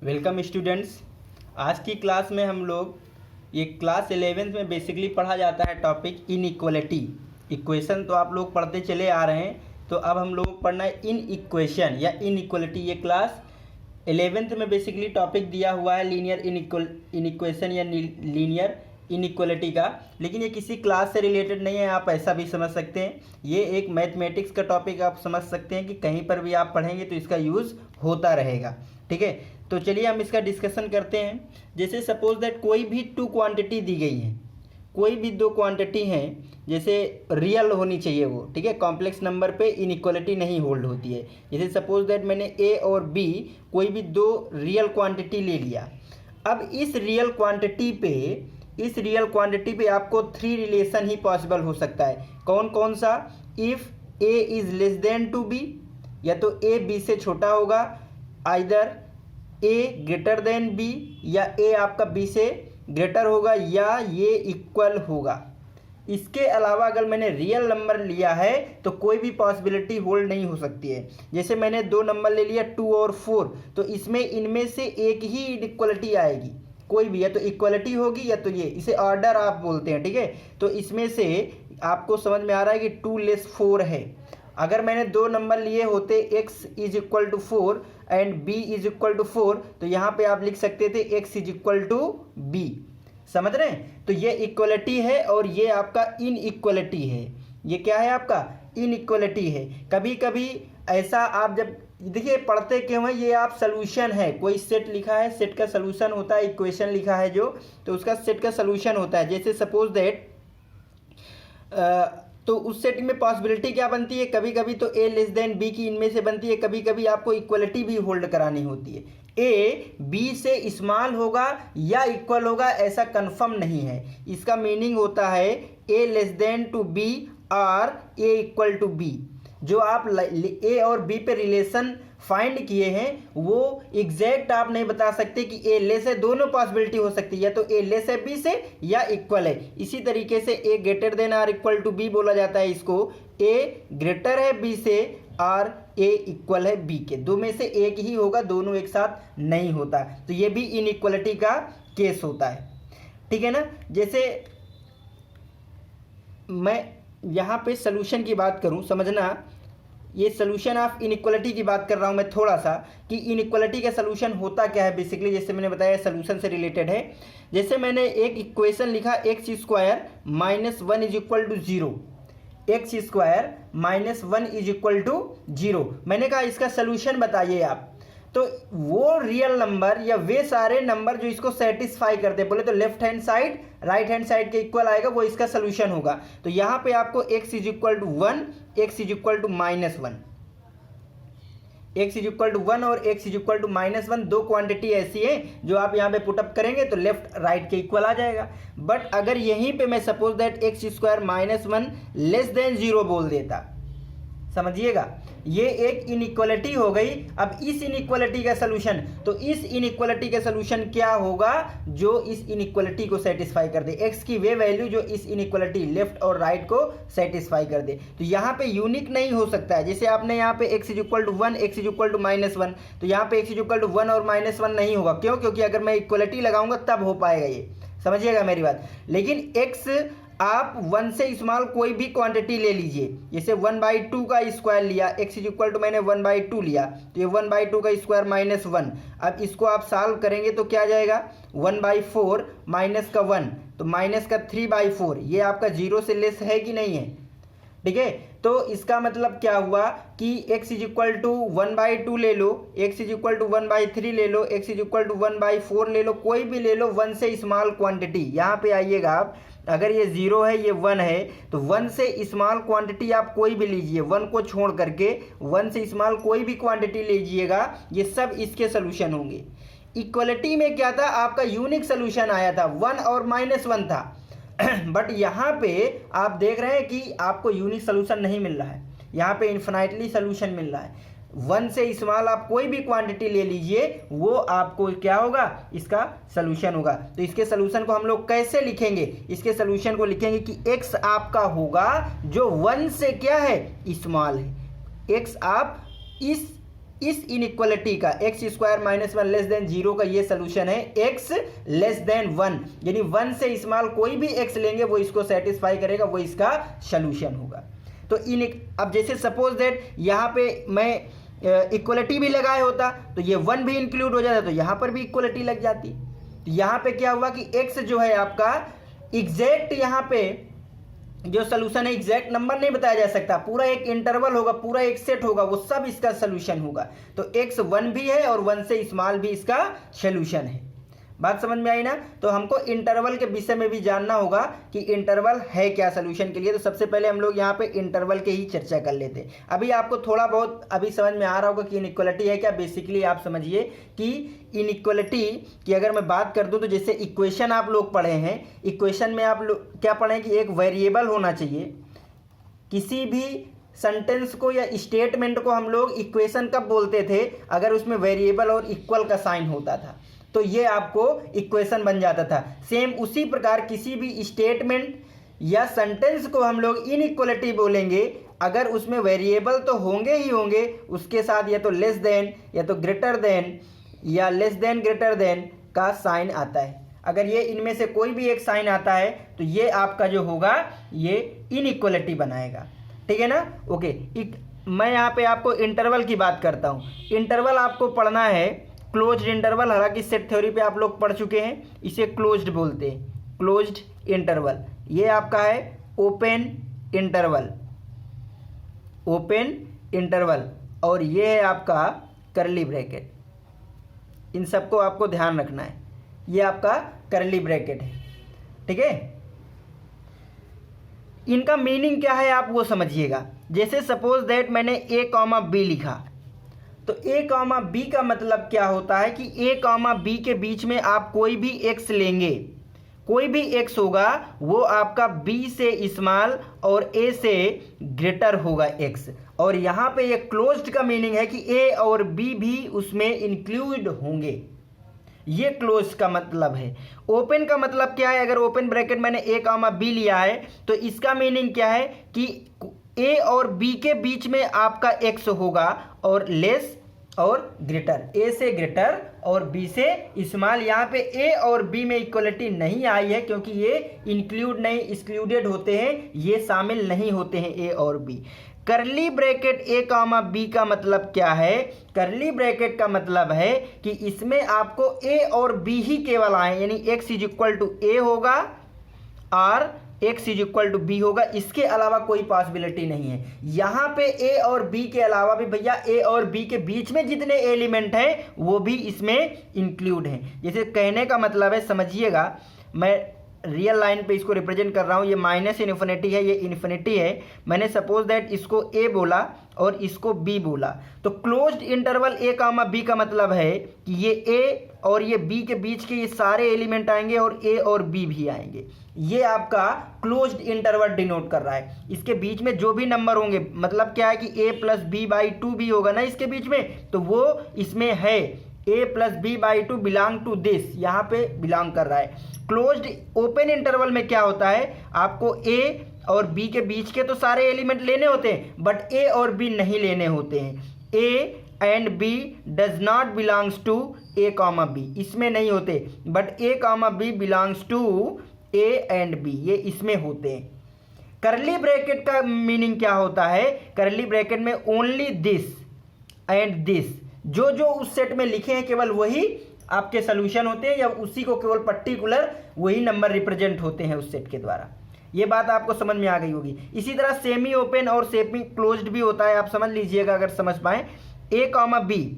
Welcome students. आज की class में हम लोग ये क्लास 11th में बेसिकली पढ़ा जाता है टॉपिक इनइक्वालिटी। इक्वेशन तो आप लोग पढ़ते चले आ रहे हैं, तो अब हम लोग को पढ़ना है इन इक्वेशन या इनइक्वालिटी। ये क्लास 11th में बेसिकली टॉपिक दिया हुआ है लीनियर इनइक्वेशन या लीनियर इनइक्वालिटी का, लेकिन ये किसी क्लास से रिलेटेड नहीं है। आप ऐसा भी समझ सकते हैं, ये एक मैथमेटिक्स का टॉपिक आप समझ सकते हैं कि कहीं पर भी आप पढ़ेंगे तो इसका यूज़ होता रहेगा। ठीक है, तो चलिए हम इसका डिस्कशन करते हैं। जैसे सपोज दैट कोई भी टू क्वांटिटी दी गई है, कोई भी दो क्वांटिटी हैं, जैसे रियल होनी चाहिए वो, ठीक है। कॉम्प्लेक्स नंबर पे इनइक्वालिटी नहीं होल्ड होती है। जैसे सपोज दैट मैंने ए और बी कोई भी दो रियल क्वांटिटी ले लिया। अब इस रियल क्वांटिटी पे आपको थ्री रिलेशन ही पॉसिबल हो सकता है। कौन कौन सा? If A is less than to B, या तो ए बी से छोटा होगा, either A greater than B, या ए आपका बी से ग्रेटर होगा, या ये इक्वल होगा। इसके अलावा अगर मैंने रियल नंबर लिया है तो कोई भी पॉसिबिलिटी होल्ड नहीं हो सकती है। जैसे मैंने दो नंबर ले लिया 2 और 4, तो इसमें इनमें से एक ही इनइक्वालिटी आएगी, कोई भी, या तो इक्वालिटी होगी या तो ये, इसे ऑर्डर आप बोलते हैं। ठीक है, तो इसमें से आपको समझ में आ रहा है कि 2 लेस 4 है। अगर मैंने दो नंबर लिए होते x is equal to 4 and b is equal to 4, तो यहाँ पे आप लिख सकते थे x is equal to b। समझ रहे हैं? तो ये इक्वलिटी है और ये आपका इनइक्वालिटी है। ये क्या है? आपका इनइक्वालिटी है। कभी कभी ऐसा आप जब देखिए पढ़ते क्यों है, ये आप सोल्यूशन है, कोई सेट लिखा है, सेट का सोल्यूशन होता है, इक्वेशन लिखा है जो, तो उसका सेट का सोल्यूशन होता है। जैसे सपोज दैट तो उस सेट में पॉसिबिलिटी क्या बनती है? कभी कभी तो ए लेस देन बी की इनमें से बनती है, कभी कभी आपको इक्वलिटी भी होल्ड करानी होती है। ए बी से स्मॉल होगा या इक्वल होगा ऐसा कंफर्म नहीं है। इसका मीनिंग होता है ए लेस देन टू बी और ए इक्वल टू बी। जो आप ए और बी पे रिलेशन फाइंड किए हैं वो एग्जैक्ट आप नहीं बता सकते कि ए लेस है। दोनों पॉसिबिलिटी हो सकती है, या तो ए लेस है बी से या इक्वल है। इसी तरीके से A greater than or equal to B बोला जाता है इसको। ए ग्रेटर है बी से और ए इक्वल है बी के, दो में से एक ही होगा, दोनों एक साथ नहीं होता। तो ये भी इनइक्वालिटी का केस होता है। ठीक है ना। जैसे मैं यहाँ पे सोल्यूशन की बात करूँ, समझना, ये सोल्यूशन ऑफ इनइक्वालिटी की बात कर रहा हूँ मैं थोड़ा सा, कि इनइक्वालिटी का सोल्यूशन होता क्या है बेसिकली। जैसे मैंने बताया सोल्यूशन से रिलेटेड है। जैसे मैंने एक इक्वेशन लिखा X square minus 1 is equal to 0, X square minus 1 is equal to 0। मैंने कहा इसका सोल्यूशन बताइए आप। तो वो रियल नंबर या वे सारे नंबर जो इसको सेटिस्फाई करते हैं, बोले तो left hand side right hand side के इक्वल आएगा, वो इसका सोल्यूशन होगा। तो यहाँ पे आपको x is equal to 1, x is equal to -1, x is equal to 1 और x इज इक्वल टू -1 दो क्वांटिटी ऐसी है जो आप यहाँ पे पुटअप करेंगे तो लेफ्ट राइट के इक्वल आ जाएगा। बट अगर यहीं पे मैं suppose that x square -1 less than 0 बोल देता, समझिएगा, ये एक इनइक्वालिटी हो गई। अब इस इनइक्वालिटी का सलूशन, तो इस इनइक्वालिटी का सलूशन क्या होगा? जो इस इनइक्वालिटी को सेटिस्फाई कर दे, एक्स की वे वैल्यू जो इस इनइक्वालिटी लेफ्ट और राइट को सेटिस्फाई कर दे। तो यहाँ पे यूनिक नहीं हो सकता है। जैसे आपने यहाँ पे X is equal to 1, X is equal to -1, तो यहाँ पे एक्स इज इक्वल टू 1 और -1 नहीं होगा। क्यों? क्योंकि अगर मैं इक्वालिटी लगाऊंगा तब हो पाएगा ये, समझिएगा मेरी बात। लेकिन एक्स आप 1 से स्मॉल कोई भी क्वांटिटी ले लीजिए, जैसे 1/2 का स्क्वायर लिया, x इज इक्वल टू मैंने 1/2 लिया, तो ये 1/2 का स्क्वायर -1। अब इसको आप सॉल्व करेंगे तो क्या जाएगा? 1/4 माइनस का 1, तो माइनस का 3/4। ये आपका 0 से लेस है कि नहीं है? ठीक है, तो इसका मतलब क्या हुआ कि x इज इक्वल टू 1/2 ले लो, x इज इक्वल टू 1/3 ले लो, x इज इक्वल टू 1/4 ले लो, कोई भी ले लो 1 से स्मॉल क्वांटिटी। यहाँ पे आइएगा आप, अगर ये 0 है ये 1 है, तो 1 से स्मॉल क्वांटिटी आप कोई भी लीजिए, 1 को छोड़ करके 1 से स्मॉल कोई भी क्वांटिटी लीजिएगा, ये सब इसके सोल्यूशन होंगे। इक्वलिटी में क्या था? आपका यूनिक सोल्यूशन आया था, 1 और -1 था। बट यहाँ पे आप देख रहे हैं कि आपको यूनिक सोल्यूशन नहीं मिल रहा है, यहाँ पे इन्फिनाइटली सोल्यूशन मिल रहा है। 1 से स्मॉल आप कोई भी क्वांटिटी ले लीजिए, वो आपको क्या होगा? इसका सोल्यूशन होगा। तो इसके सोल्यूशन को हम लोग कैसे लिखेंगे? इसके सोल्यूशन को लिखेंगे कि x आपका होगा जो 1 से क्या है? स्मॉल है। x आप इस इस इनइक्वालिटी का x square minus one less than zero का ये सोल्यूशन है एक्स लेस देन वन, यानी वन से स्मॉल कोई भी एक्स लेंगे वो इसको सेटिस्फाई करेगा, वो इसका सोल्यूशन होगा। तो अब जैसे सपोज दैट यहाँ पे मैं इक्वलिटी भी लगाया होता तो ये वन भी इंक्लूड हो जाता, तो यहाँ पर भी इक्वलिटी लग जाती। तो यहाँ पे क्या हुआ कि एक्स जो है आपका एग्जैक्ट, यहाँ पे जो सोल्यूशन है एग्जैक्ट नंबर नहीं बताया जा सकता, पूरा एक इंटरवल होगा, पूरा एक सेट होगा, वो सब इसका सोल्यूशन होगा। तो एक्स वन भी है और वन से स्मॉल भी इसका सोल्यूशन है। बात समझ में आई ना। तो हमको इंटरवल के विषय में भी जानना होगा कि इंटरवल है क्या सोल्यूशन के लिए। तो सबसे पहले हम लोग यहाँ पे इंटरवल के ही चर्चा कर लेते हैं। अभी आपको थोड़ा बहुत अभी समझ में आ रहा होगा कि इनइक्वालिटी है क्या। बेसिकली आप समझिए कि इनइक्वालिटी की अगर मैं बात कर दूं तो जैसे इक्वेशन आप लोग पढ़े हैं, इक्वेशन में आप लोग क्या पढ़े कि एक वेरिएबल होना चाहिए। किसी भी सेंटेंस को या स्टेटमेंट को हम लोग इक्वेशन कब बोलते थे, अगर उसमें वेरिएबल और इक्वल का साइन होता था तो ये आपको इक्वेशन बन जाता था। सेम उसी प्रकार किसी भी स्टेटमेंट या सेंटेंस को हम लोग इनइक्वालिटी बोलेंगे अगर उसमें वेरिएबल तो होंगे ही होंगे, उसके साथ या तो लेस देन या तो ग्रेटर देन या लेस देन ग्रेटर देन का साइन आता है। अगर ये इनमें से कोई भी एक साइन आता है तो ये आपका जो होगा ये इनइक्वालिटी बनाएगा, ठीक है ना। ओके, मैं यहाँ पे आपको इंटरवल की बात करता हूँ। इंटरवल आपको पढ़ना है क्लोज्ड इंटरवल, हालांकि सेट थ्योरी पे आप लोग पढ़ चुके हैं, इसे क्लोज्ड बोलते हैं, क्लोज्ड इंटरवल। ये आपका है ओपन इंटरवल, ओपन इंटरवल, और ये है आपका करली ब्रैकेट। इन सबको आपको ध्यान रखना है, ये आपका करली ब्रैकेट है, ठीक है। इनका मीनिंग क्या है आप वो समझिएगा। जैसे सपोज दैट मैंने ए कॉमा बी लिखा, तो ए कॉमा बी का मतलब क्या होता है कि ए कॉमा बी के बीच में आप कोई भी एक्स लेंगे, कोई भी एक्स होगा वो आपका बी से स्मॉल और ए से ग्रेटर होगा एक्स। और यहाँ पे ये क्लोज्ड का मीनिंग है कि ए और बी भी उसमें इंक्लूड होंगे, ये क्लोज का मतलब है। ओपन का मतलब क्या है, अगर ओपन ब्रैकेट मैंने ए कॉमा बी लिया है तो इसका मीनिंग क्या है कि ए और बी के बीच में आपका एक्स होगा और लेस और ग्रेटर, ए से ग्रेटर और बी से स्मॉल। यहाँ पे ए और बी में इक्वलिटी नहीं आई है क्योंकि ये इंक्लूड नहीं, एक्सक्लूडेड होते हैं, ये शामिल नहीं होते हैं ए और बी। करली ब्रैकेट ए कॉमा बी का मतलब क्या है, करली ब्रैकेट का मतलब है कि इसमें आपको ए और बी ही केवल आए, यानी X is equal to A होगा और X is equal to B होगा, इसके अलावा कोई पॉसिबिलिटी नहीं है। यहाँ पे ए और बी के अलावा भी भैया ए और बी के बीच में जितने एलिमेंट हैं वो भी इसमें इंक्लूड हैं। जैसे कहने का मतलब है, समझिएगा, मैं रियल लाइन पे इसको रिप्रेजेंट कर रहा हूँ। ये माइनस इन्फिनिटी है, ये इन्फिनिटी है। मैंने सपोज दैट इसको ए बोला और इसको बी बोला, तो क्लोज्ड इंटरवल ए कामा बी का मतलब है कि ये ए और ये बी के बीच के ये सारे एलिमेंट आएंगे और ए और बी भी आएंगे। ये आपका क्लोज्ड इंटरवल डिनोट कर रहा है। इसके बीच में जो भी नंबर होंगे, मतलब क्या है कि ए प्लस बी बाई टू भी होगा ना इसके बीच में, तो वो इसमें है A plus B by two belong to this, यहाँ पे बिलोंग कर रहा है। क्लोज्ड ओपन इंटरवल में क्या होता है, आपको ए और बी के बीच के तो सारे एलिमेंट लेने होते हैं बट ए और बी नहीं लेने होते हैं। A and B does not belongs to A comma B, इसमें नहीं होते, but A comma B belongs to A and B, ये इसमें होते हैं। करली ब्रैकेट का मीनिंग क्या होता है, करली ब्रैकेट में ओनली दिस एंड दिस, जो जो उस सेट में लिखे हैं केवल वही आपके सोल्यूशन होते हैं, या उसी को केवल पर्टिकुलर वही नंबर रिप्रेजेंट होते हैं उस सेट के द्वारा। ये बात आपको समझ में आ गई होगी। इसी तरह सेमी ओपन और सेमी क्लोज्ड भी होता है, आप समझ लीजिएगा अगर समझ पाए। ए कॉमा बी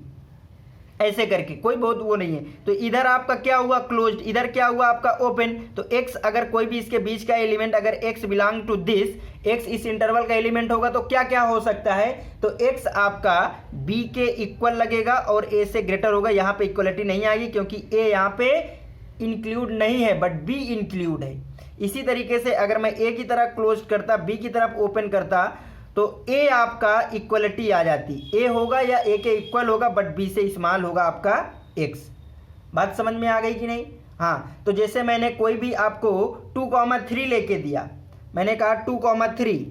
ऐसे करके, कोई बहुत वो नहीं है, तो इधर आपका क्या हुआ क्लोज्ड, इधर क्या हुआ आपका ओपन। तो x अगर कोई भी इसके बीच का एलिमेंट, अगर x belong to this, x इस इंटरवल का एलिमेंट होगा तो क्या क्या हो सकता है, तो x आपका b के इक्वल लगेगा और a से ग्रेटर होगा। यहाँ पे इक्वलिटी नहीं आएगी क्योंकि a यहाँ पे इंक्लूड नहीं है बट b इंक्लूड है। इसी तरीके से अगर मैं a की तरफ क्लोज करता, b की तरफ ओपन करता, तो a आपका इक्वलिटी आ जाती, a होगा या a के इक्वल होगा बट b से स्मॉल होगा आपका x। बात समझ में आ गई कि नहीं। हाँ, तो जैसे मैंने कोई भी आपको 2,3 लेके दिया, मैंने कहा 2,3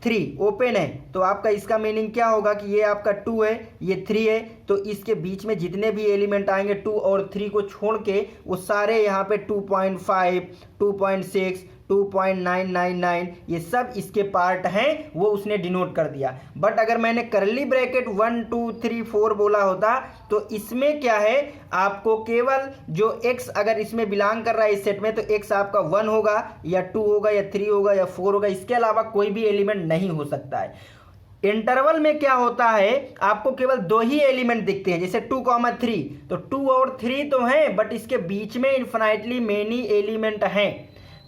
3 ओपन है, तो आपका इसका मीनिंग क्या होगा कि ये आपका 2 है, ये 3 है, तो इसके बीच में जितने भी एलिमेंट आएंगे 2 और 3 को छोड़ के वो सारे यहाँ पे 2.5, 2.6, 2.999 ये सब इसके पार्ट हैं, वो उसने डिनोट कर दिया। बट अगर मैंने करली ब्रैकेट 1 2 3 4 बोला होता तो इसमें क्या है, आपको केवल जो x अगर इसमें बिलोंग कर रहा है इस सेट में, तो x आपका 1 होगा या 2 होगा या 3 होगा या 4 होगा, इसके अलावा कोई भी एलिमेंट नहीं हो सकता है। इंटरवल में क्या होता है, आपको केवल 2 ही एलिमेंट दिखते हैं, जैसे 2, 3, तो 2 और 3 तो हैं, बट इसके बीच में इन्फिनाइटली मेनी एलिमेंट हैं।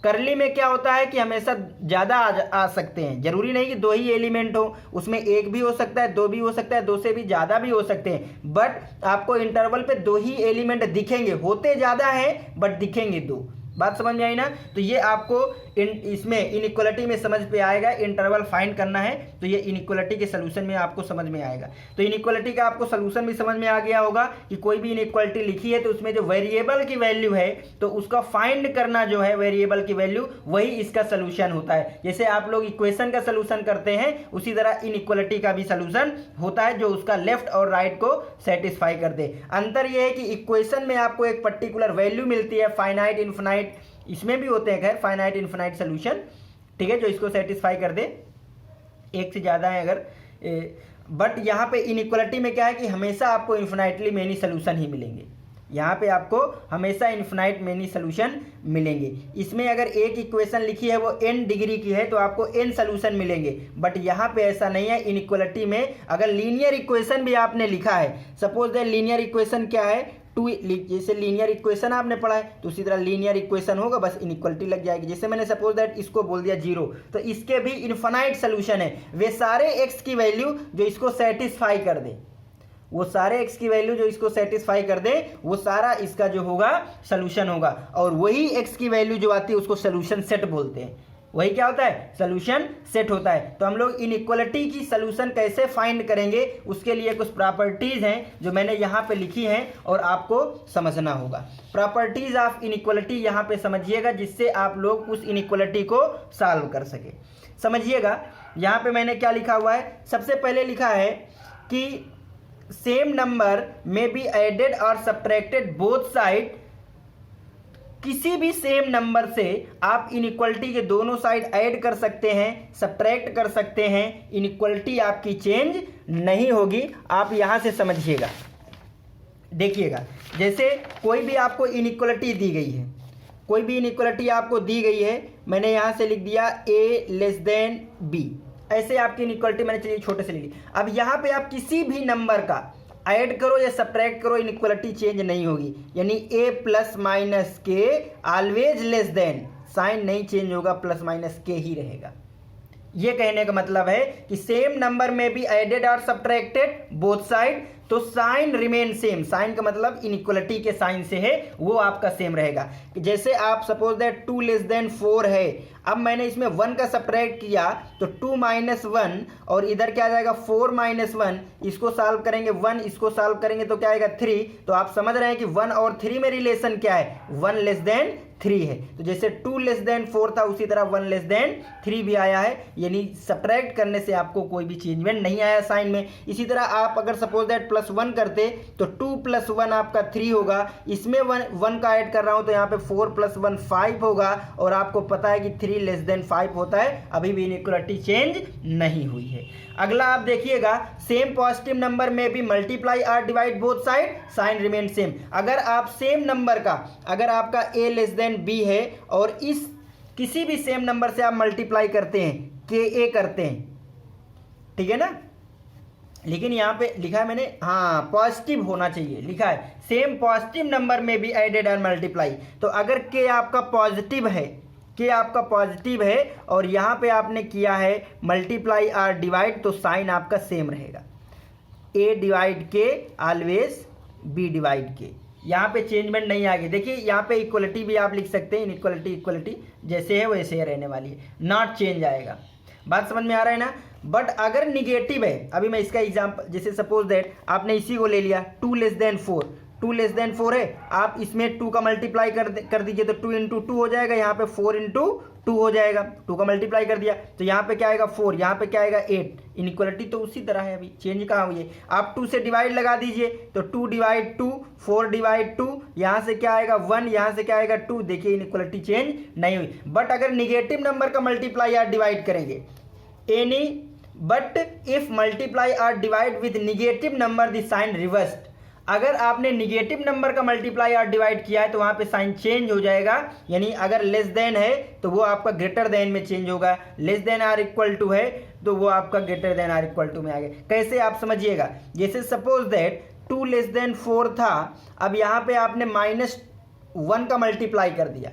करली में क्या होता है कि हमेशा ज़्यादा आ सकते हैं, जरूरी नहीं कि 2 ही एलिमेंट हो, उसमें 1 भी हो सकता है, 2 भी हो सकता है, 2 से भी ज़्यादा भी हो सकते हैं, बट आपको इंटरवल पे 2 ही एलिमेंट दिखेंगे, होते ज़्यादा हैं बट दिखेंगे 2। बात समझ में आई ना। तो ये आपको इसमें इनइक्वालिटी में समझ पे आएगा, इंटरवल फाइंड करना है तो ये इनइक्वालिटी के सोल्यूशन में आपको समझ में आएगा। तो इनइक्वालिटी का आपको सोल्यूशन भी समझ में आ गया होगा कि कोई भी इनइक्वालिटी लिखी है तो उसमें जो वेरिएबल की वैल्यू है तो उसका फाइंड करना जो है वेरिएबल की वैल्यू, वही इसका सोल्यूशन होता है। जैसे आप लोग इक्वेशन का सोल्यूशन करते हैं उसी तरह इनइक्वालिटी का भी सोल्यूशन होता है, जो उसका लेफ्ट और राइट को सेटिस्फाई कर दे। अंतर यह है कि इक्वेशन में आपको एक पर्टिकुलर वैल्यू मिलती है, फाइनाइट इनफिनाइट इसमें भी होते हैं खैर, फाइनाइट इनफिनाइट सोल्यूशन, ठीक है, जो इसको सेटिस्फाई कर दे, एक से ज़्यादा है अगर, बट यहाँ पे इनइक्वालिटी में क्या है कि हमेशा आपको इन्फिनाइटली मेनी सोल्यूशन ही मिलेंगे, यहाँ पे आपको हमेशा इन्फिनाइट मेनी सोल्यूशन मिलेंगे। इसमें अगर एक इक्वेशन लिखी है वो n डिग्री की है तो आपको n सोल्यूशन मिलेंगे, बट यहाँ पे ऐसा नहीं है। इनइक्वालिटी में अगर लीनियर इक्वेशन भी आपने लिखा है, सपोज दैट लीनियर इक्वेशन क्या है, जैसे लीनियर इक्वेशन आपने पढ़ा है तो उसी तरह लीनियर इक्वेशन होगा, बस इनइक्वालिटी लग जाएगी। जैसे मैंने सपोज दैट इसको बोल दिया 0, तो इसके भी इन्फिनाइट सोल्यूशन है, वे सारे x की वैल्यू जो इसको सेटिस्फाई कर दे, वो सारे x की वैल्यू जो इसको सेटिस्फाई कर दे वो सारा इसका जो होगा सोल्यूशन होगा, और वही x की वैल्यू जो आती है उसको सोल्यूशन सेट बोलते हैं। वही क्या होता है, सोल्यूशन सेट होता है। तो हम लोग इनइक्वालिटी की सोल्यूशन कैसे फाइंड करेंगे उसके लिए कुछ प्रॉपर्टीज हैं जो मैंने यहाँ पे लिखी हैं और आपको समझना होगा। प्रॉपर्टीज ऑफ इनइक्वालिटी यहाँ पे समझिएगा, जिससे आप लोग उस इनइक्वालिटी को सॉल्व कर सके। समझिएगा यहाँ पे मैंने क्या लिखा हुआ है, सबसे पहले लिखा है कि सेम नंबर में बी एडेड और सब्ट्रैक्टेड बोथ साइड। किसी भी सेम नंबर से आप इनइक्वालिटी के दोनों साइड ऐड कर सकते हैं, सब्ट्रैक्ट कर सकते हैं, इनइक्वालिटी आपकी चेंज नहीं होगी। आप यहां से समझिएगा, देखिएगा, जैसे कोई भी आपको इनइक्वालिटी दी गई है, कोई भी इनइक्वालिटी आपको दी गई है, मैंने यहां से लिख दिया a लेस देन b, ऐसे आपकी इनइक्वालिटी मैंने चलिए छोटे से लिख ली। अब यहां पे आप किसी भी नंबर का ऐड करो या सब्ट्रैक्ट करो, इनइक्वालिटी चेंज नहीं होगी, यानी a प्लस माइनस के ऑलवेज लेस देन, साइन नहीं चेंज होगा, प्लस माइनस के ही रहेगा। ये कहने का मतलब है कि सेम नंबर में भी एडेड और सब्ट्रैक्टेड बोथ साइड, तो साइन रिमेन सेम। साइन का मतलब इनइक्वालिटी के साइन से है, वो आपका सेम रहेगा। जैसे आप सपोज दैट 2 लेस देन 4 है, अब मैंने इसमें 1 का सब्ट्रैक्ट किया तो 2 माइनस 1, और इधर क्या आ जाएगा 4 माइनस 1, इसको सॉल्व करेंगे 1, इसको सॉल्व करेंगे तो क्या आएगा 3। तो आप समझ रहे हैं कि 1 और 3 में रिलेशन क्या है, 1 लेस देन 3 है। तो जैसे 2 लेस देन 4 था उसी तरह 1 लेस देन 3 भी आया है, यानी सब्ट्रैक्ट करने से आपको कोई भी चेंजमेंट नहीं आया साइन में। इसी तरह आप अगर सपोज दैट प्लस 1 करते तो 2 प्लस 1 आपका 3 होगा, इसमें 1 का ऐड कर रहा हूं तो यहाँ पे 4 प्लस 1 5 होगा, और आपको पता है कि 3 लेस देन 5 होता है, अभी भी इनइक्वालिटी चेंज नहीं हुई है। अगला आप देखिएगा, सेम पॉजिटिव नंबर में भी मल्टीप्लाई और divide both side, sign remain same. अगर आप सेम नंबर का, अगर आपका a लेस देन b है और इस किसी भी सेम नंबर से आप मल्टीप्लाई करते हैं, के a करते हैं, ठीक है ना, लेकिन यहाँ पे लिखा है मैंने, हाँ पॉजिटिव होना चाहिए, लिखा है सेम पॉजिटिव नंबर में भी एडेड और मल्टीप्लाई। तो अगर के आपका पॉजिटिव है, के आपका पॉजिटिव है और यहाँ पे आपने किया है मल्टीप्लाई और डिवाइड, तो साइन आपका सेम रहेगा, a डिवाइड के ऑलवेज b डिवाइड के, यहाँ पे चेंजमेंट नहीं आएगी। देखिए यहाँ पे इक्वलिटी भी आप लिख सकते हैं, इनइक्वालिटी इक्वलिटी जैसे है वैसे ही रहने वाली है, नॉट चेंज आएगा। बात समझ में आ रहा है ना। बट अगर निगेटिव है, अभी मैं इसका एग्जांपल, जैसे सपोज दैट आपने इसी को ले लिया 2 लेस देन 4, 2 लेस देन 4 है, आप इसमें 2 का मल्टीप्लाई कर दीजिए तो 2 इंटू 2 हो जाएगा, यहाँ पे 4 इंटू 2 हो जाएगा, 2 का मल्टीप्लाई कर दिया तो यहाँ पे क्या आएगा 4, यहाँ पे क्या आएगा 8। इनइक्वालिटी तो उसी तरह है, अभी चेंज कहाँ हुई है। आप 2 से डिवाइड लगा दीजिए तो 2 डिवाइड 2, 4 डिवाइड 2, यहाँ से क्या आएगा 1, यहाँ से क्या आएगा 2। देखिए इनइक्वालिटी चेंज नहीं हुई। बट अगर निगेटिव नंबर का मल्टीप्लाई या डिवाइड करेंगे but if multiply or divide with negative number the sign reversed. अगर आपने निगेटिव नंबर का मल्टीप्लाई और डिवाइड किया है तो वहां पे साइन चेंज हो जाएगा, यानी अगर लेस देन है तो वो आपका ग्रेटर देन में चेंज होगा, less than or equal to है तो वो आपका greater than or equal to में आ गया। कैसे आप समझिएगा, जैसे सपोज दैट 2 लेस देन 4 था, अब यहाँ पे आपने -1 का मल्टीप्लाई कर दिया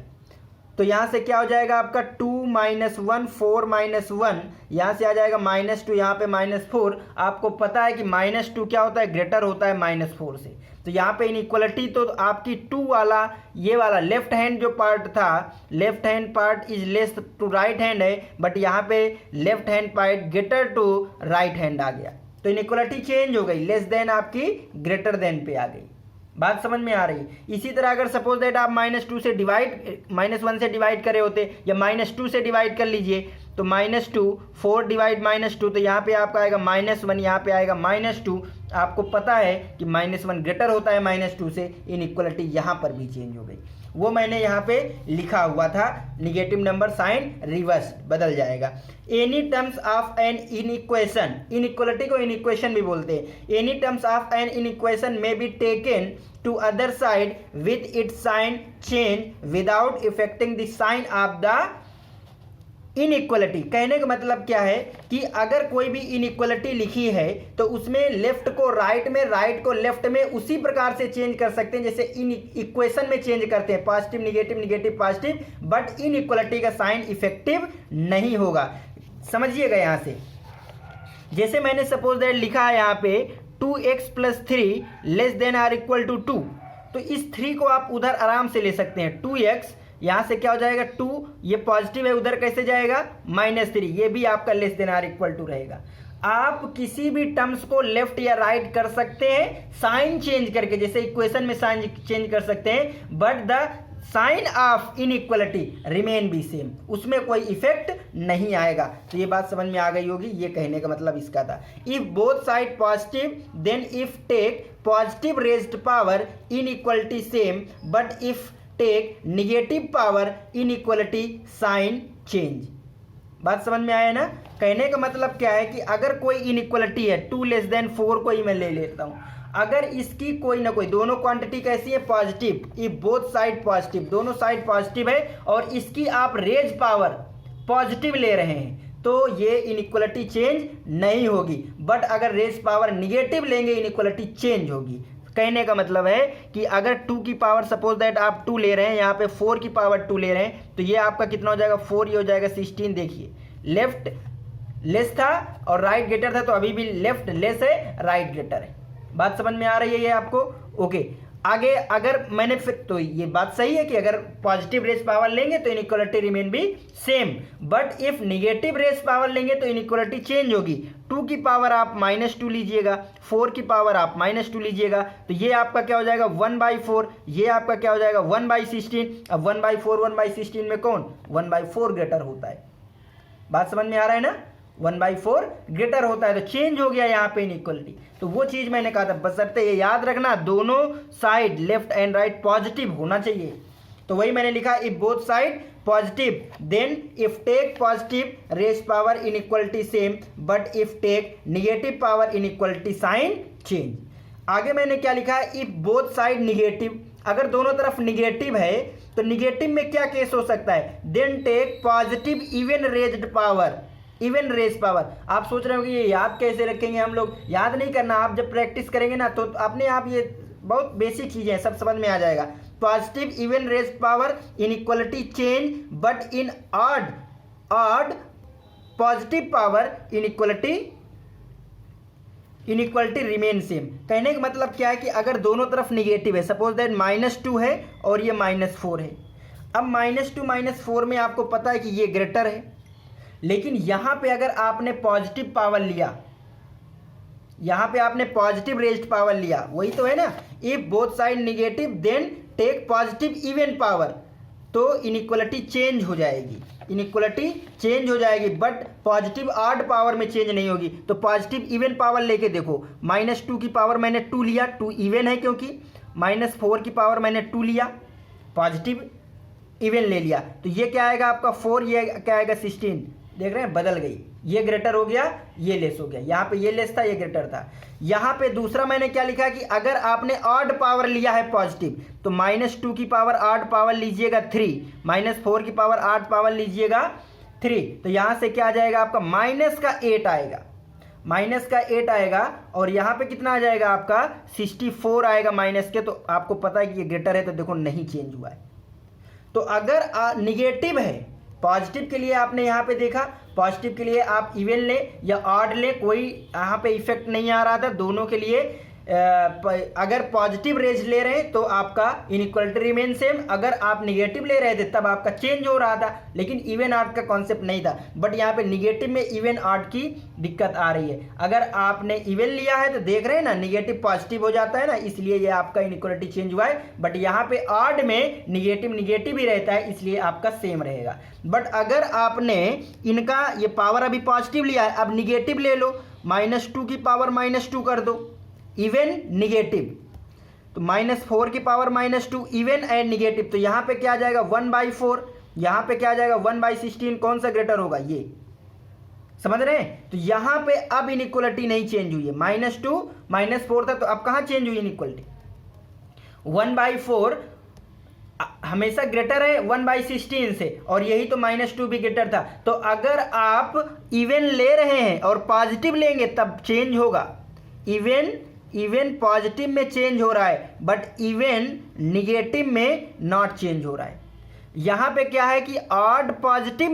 तो यहाँ से क्या हो जाएगा आपका 2 - 1 4 - 1, यहाँ से आ जाएगा -2, यहाँ पे -4। आपको पता है कि -2 क्या होता है, ग्रेटर होता है -4 से। तो यहाँ पे इनइक्वालिटी तो आपकी 2 वाला ये वाला लेफ्ट हैंड जो पार्ट था, left hand part is less to right hand है, बट यहाँ पे left hand part greater to right hand आ गया तो इनइक्वालिटी चेंज हो गई, लेस देन आपकी ग्रेटर देन पे आ गई। बात समझ में आ रही। इसी तरह अगर सपोज दैट आप -1 से डिवाइड करे होते या -2 से डिवाइड कर लीजिए तो -2, 4 डिवाइड -2 तो यहाँ पे आपका आएगा -1, यहाँ पे आएगा -2। आपको पता है कि -1 ग्रेटर होता है -2 से, इनइक्वालिटी यहाँ पर भी चेंज हो गई। वो मैंने यहाँ पे लिखा हुआ था, निगेटिव नंबर साइन रिवर्स बदल जाएगा। Any terms of an inequation, inequality को इनइक्वेशन भी बोलते हैं। Any terms of an inequation में be taken to other side with its sign change without affecting the sign of the inequality. कहने का मतलब क्या है कि अगर कोई भी इनइक्वालिटी लिखी है तो उसमें लेफ्ट को राइट में, राइट को लेफ्ट में उसी प्रकार से चेंज कर सकते हैं जैसे इन इक्वेशन में चेंज करते हैं, positive negative, negative positive, but inequality का साइन इफेक्टिव नहीं होगा। समझिएगा यहाँ से, जैसे मैंने सपोज दैट लिखा है यहाँ पे 2x + 3 less than or equal to 2, तो इस 3 को आप उधर आराम से ले सकते हैं। 2x यहाँ से क्या हो जाएगा 2, ये पॉजिटिव है, उधर कैसे जाएगा -3, ये भी आपका less than or equal to रहेगा। आप किसी भी टर्म्स को लेफ्ट या राइट कर सकते हैं साइन चेंज करके, जैसे इक्वेशन में साइन चेंज कर सकते हैं, but the sign of inequality remain be same, उसमें कोई इफेक्ट नहीं आएगा। तो ये बात समझ में आ गई होगी, ये कहने का मतलब इसका था। If both side positive then if take positive raised power inequality same, but if take negative power inequality sign change. बात समझ में आया ना। कहने का मतलब क्या है कि अगर कोई इनइक्वालिटी है 2 लेस देन 4 को ही मैं ले लेता हूं, अगर इसकी कोई ना कोई दोनों क्वांटिटी कैसी है positive, if both side positive, दोनों साइड पॉजिटिव है और इसकी आप रेज पावर पॉजिटिव ले रहे हैं तो ये इनइक्वालिटी चेंज नहीं होगी, बट अगर रेज पावर निगेटिव लेंगे इनइक्वालिटी चेंज होगी। कहने का मतलब है कि अगर 2 की पावर सपोज दैट आप 2 ले रहे हैं, यहाँ पे 4 की पावर 2 ले रहे हैं तो ये आपका कितना हो जाएगा 4, ये हो जाएगा 16। देखिए लेफ्ट लेस था और राइट ग्रेटर था, तो अभी भी लेफ्ट लेस है, राइट ग्रेटर है। बात समझ में आ रही है ये आपको। ओके, आगे अगर मैंने फिर तो ये बात सही है कि अगर पॉजिटिव रेज पावर लेंगे तो इनइक्वालिटी रिमेन भी same, but if negative raise power लेंगे तो इनइक्वालिटी चेंज होगी। 2 की पावर आप -2 लीजिएगा, 4 की पावर आप -2 लीजिएगा, तो ये आपका क्या हो जाएगा 1/4, ये आपका क्या हो जाएगा 1/16। अब 1/4 1/16 में कौन 1/4 ग्रेटर होता है। बात समझ में आ रहा है ना, 1/4 ग्रेटर होता है तो चेंज हो गया यहाँ पे इनइक्वालिटी। तो वो चीज मैंने कहा था, बशर्ते ये याद रखना दोनों side left and right positive होना चाहिए। तो वही मैंने लिखा if both side positive then if take positive raise power inequality same, but if take negative power inequality sign change. आगे मैंने क्या लिखा है इफ बोथ साइड निगेटिव, अगर दोनों तरफ निगेटिव है तो निगेटिव में क्या केस हो सकता है, then take positive even raised power, even raise power. आप सोच रहे हो कि ये याद कैसे रखेंगे हम लोग, याद नहीं करना, आप जब प्रैक्टिस करेंगे ना तो अपने आप ये बहुत बेसिक चीजें हैं, सब समझ में आ जाएगा। Positive even raise power inequality change, but in odd positive power inequality remain same. कहने का मतलब क्या है कि अगर दोनों तरफ निगेटिव है, सपोज दैट -2 है और ये -4 है, अब -2 -4 में आपको पता है कि ये ग्रेटर है, लेकिन यहां पे अगर आपने पॉजिटिव पावर लिया, यहां पे आपने पॉजिटिव रेज्ड पावर लिया, वही तो है ना। If both side negative then take positive even power, तो इनइक्वालिटी चेंज हो जाएगी। इनइक्वलिटी चेंज हो जाएगी, बट पॉजिटिव ऑड पावर में चेंज नहीं होगी। तो पॉजिटिव इवन पावर लेके देखो, -2 की पावर मैंने 2 लिया, 2 इवन है क्योंकि, -4 की पावर मैंने 2 लिया, पॉजिटिव इवन ले लिया, तो ये क्या आएगा आपका 4, ये क्या आएगा 16। देख रहे हैं बदल गई, ये ग्रेटर हो गया, ये लेस हो गया। यहाँ पे ये लेस था, ये ग्रेटर था। यहाँ पे दूसरा मैंने क्या लिखा कि अगर आपने ऑड पावर लिया है पॉजिटिव, तो -2 की पावर ऑड पावर लीजिएगा 3, -4 की पावर ऑड पावर लीजिएगा 3, तो यहाँ से क्या आ जाएगा आपका -8 आएगा, -8 आएगा। और यहाँ पे कितना आ जाएगा आपका 64 आएगा माइनस के। तो आपको पता है कि ये ग्रेटर है, तो देखो नहीं चेंज हुआ है। तो अगर निगेटिव है, पॉजिटिव के लिए आपने यहाँ पे देखा, पॉजिटिव के लिए आप इवन ले या ऑड ले, कोई यहाँ पे इफेक्ट नहीं आ रहा था। दोनों के लिए अगर पॉजिटिव रेज ले रहे हैं तो आपका इनइक्वलिटी रिमेन सेम, अगर आप निगेटिव ले रहे थे तब आपका चेंज हो रहा था, लेकिन इवन ऑड का कॉन्सेप्ट नहीं था। बट यहाँ पे निगेटिव में इवन ऑड की दिक्कत आ रही है। अगर आपने इवन लिया है तो देख रहे हैं ना, निगेटिव पॉजिटिव हो जाता है ना, इसलिए ये आपका इनइक्वलिटी चेंज हुआ है। बट यहाँ पे ऑड में निगेटिव निगेटिव ही रहता है, इसलिए आपका सेम रहेगा। बट अगर आपने इनका ये पावर अभी पॉजिटिव लिया है, अब निगेटिव ले लो, -2 की पावर -2 कर दो, इवन निगेटिव, तो -4 की पावर -2 इवन एंड निगेटिव, तो यहाँ पे क्या आ जाएगा 1/4, यहाँ पे क्या आ जाएगा 1/16। कौन सा ग्रेटर होगा, ये समझ रहे हैं। तो यहाँ पे अब इनइक्वलिटी नहीं चेंज हुई है, -2 -4 था, तो अब कहाँ चेंज हुई इनइक्वलिटी, 1/4 हमेशा ग्रेटर है 1/16 से, और यही तो -2 भी ग्रेटर था। तो अगर आप इवन ले रहे हैं और पॉजिटिव लेंगे तब चेंज होगा। इवन पॉजिटिव में चेंज हो रहा है, बट इवन निगेटिव में नॉट चेंज हो रहा है। यहाँ पे क्या है कि ऑड पॉजिटिव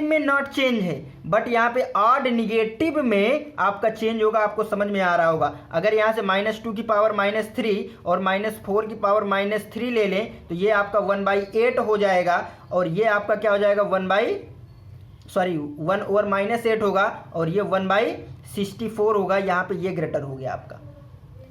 में नॉट चेंज है, बट यहाँ पे ऑड निगेटिव में आपका चेंज होगा। आपको समझ में आ रहा होगा। अगर यहाँ से -2 की पावर -3 और -4 की पावर -3 ले लें, तो ये आपका 1/8 हो जाएगा, और ये आपका क्या हो जाएगा 1 ओवर -8 होगा, और ये 1/64 होगा। यहाँ पे ये ग्रेटर हो गया आपका,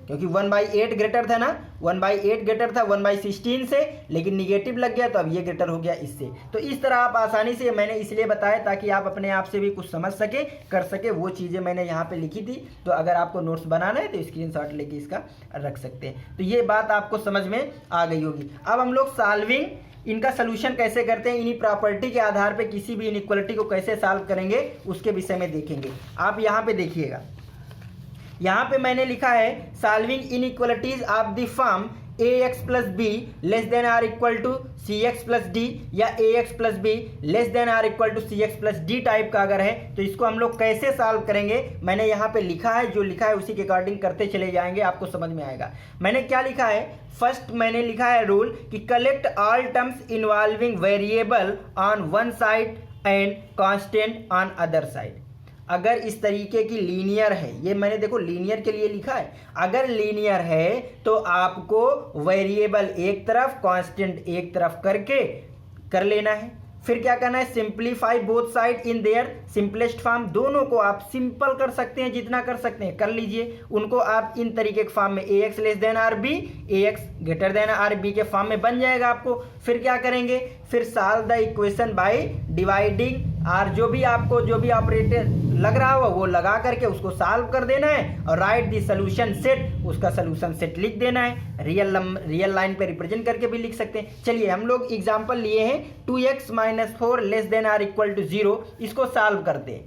क्योंकि 1/8 ग्रेटर था ना, 1/8 ग्रेटर था 1/16 से, लेकिन निगेटिव लग गया तो अब ये ग्रेटर हो गया इससे। तो इस तरह आप आसानी से, मैंने इसलिए बताया ताकि आप अपने आप से भी कुछ समझ सके, कर सके। वो चीज़ें मैंने यहाँ पे लिखी थी, तो अगर आपको नोट्स बनाना है तो स्क्रीनशॉट लेके इसका रख सकते हैं। तो ये बात आपको समझ में आ गई होगी। अब हम लोग सॉल्विंग, इनका सोल्यूशन कैसे करते हैं, इन्हीं प्रॉपर्टी के आधार पे किसी भी इनइक्वलिटी को कैसे सॉल्व करेंगे उसके विषय में देखेंगे। आप यहाँ पे देखिएगा, यहाँ पे मैंने लिखा है solving inequalities of the form ax + b < cx + d, या ax + b < cx + d type का अगर है, तो इसको हम लोग कैसे सॉल्व करेंगे मैंने यहाँ पे लिखा है। जो लिखा है उसी के अकॉर्डिंग करते चले जाएंगे, आपको समझ में आएगा। मैंने क्या लिखा है, फर्स्ट मैंने लिखा है रूल कि collect all terms involving variable on one side and constant on other side. अगर इस तरीके की लीनियर है, ये मैंने देखो लीनियर के लिए लिखा है, अगर लीनियर है तो आपको वेरिएबल एक तरफ कांस्टेंट एक तरफ करके कर लेना है। फिर क्या करना है, simplify both side in their simplest form. दोनों को आप सिंपल कर सकते हैं, जितना कर सकते हैं कर लीजिए। उनको आप इन तरीके के फॉर्म में ax < b, ax < b के फॉर्म में बन जाएगा आपको। फिर क्या करेंगे, फिर solve the equation by dividing, और जो भी ऑपरेटर लग रहा हो वो लगा करके उसको सॉल्व कर देना है, और राइट द सॉल्यूशन सेट, उसका सॉल्यूशन सेट लिख देना है। रियल लाइन पे रिप्रेजेंट करके भी लिख सकते हैं। चलिए हम लोग एग्जांपल लिए हैं 2x - 4 < 0, इसको सॉल्व करते हैं।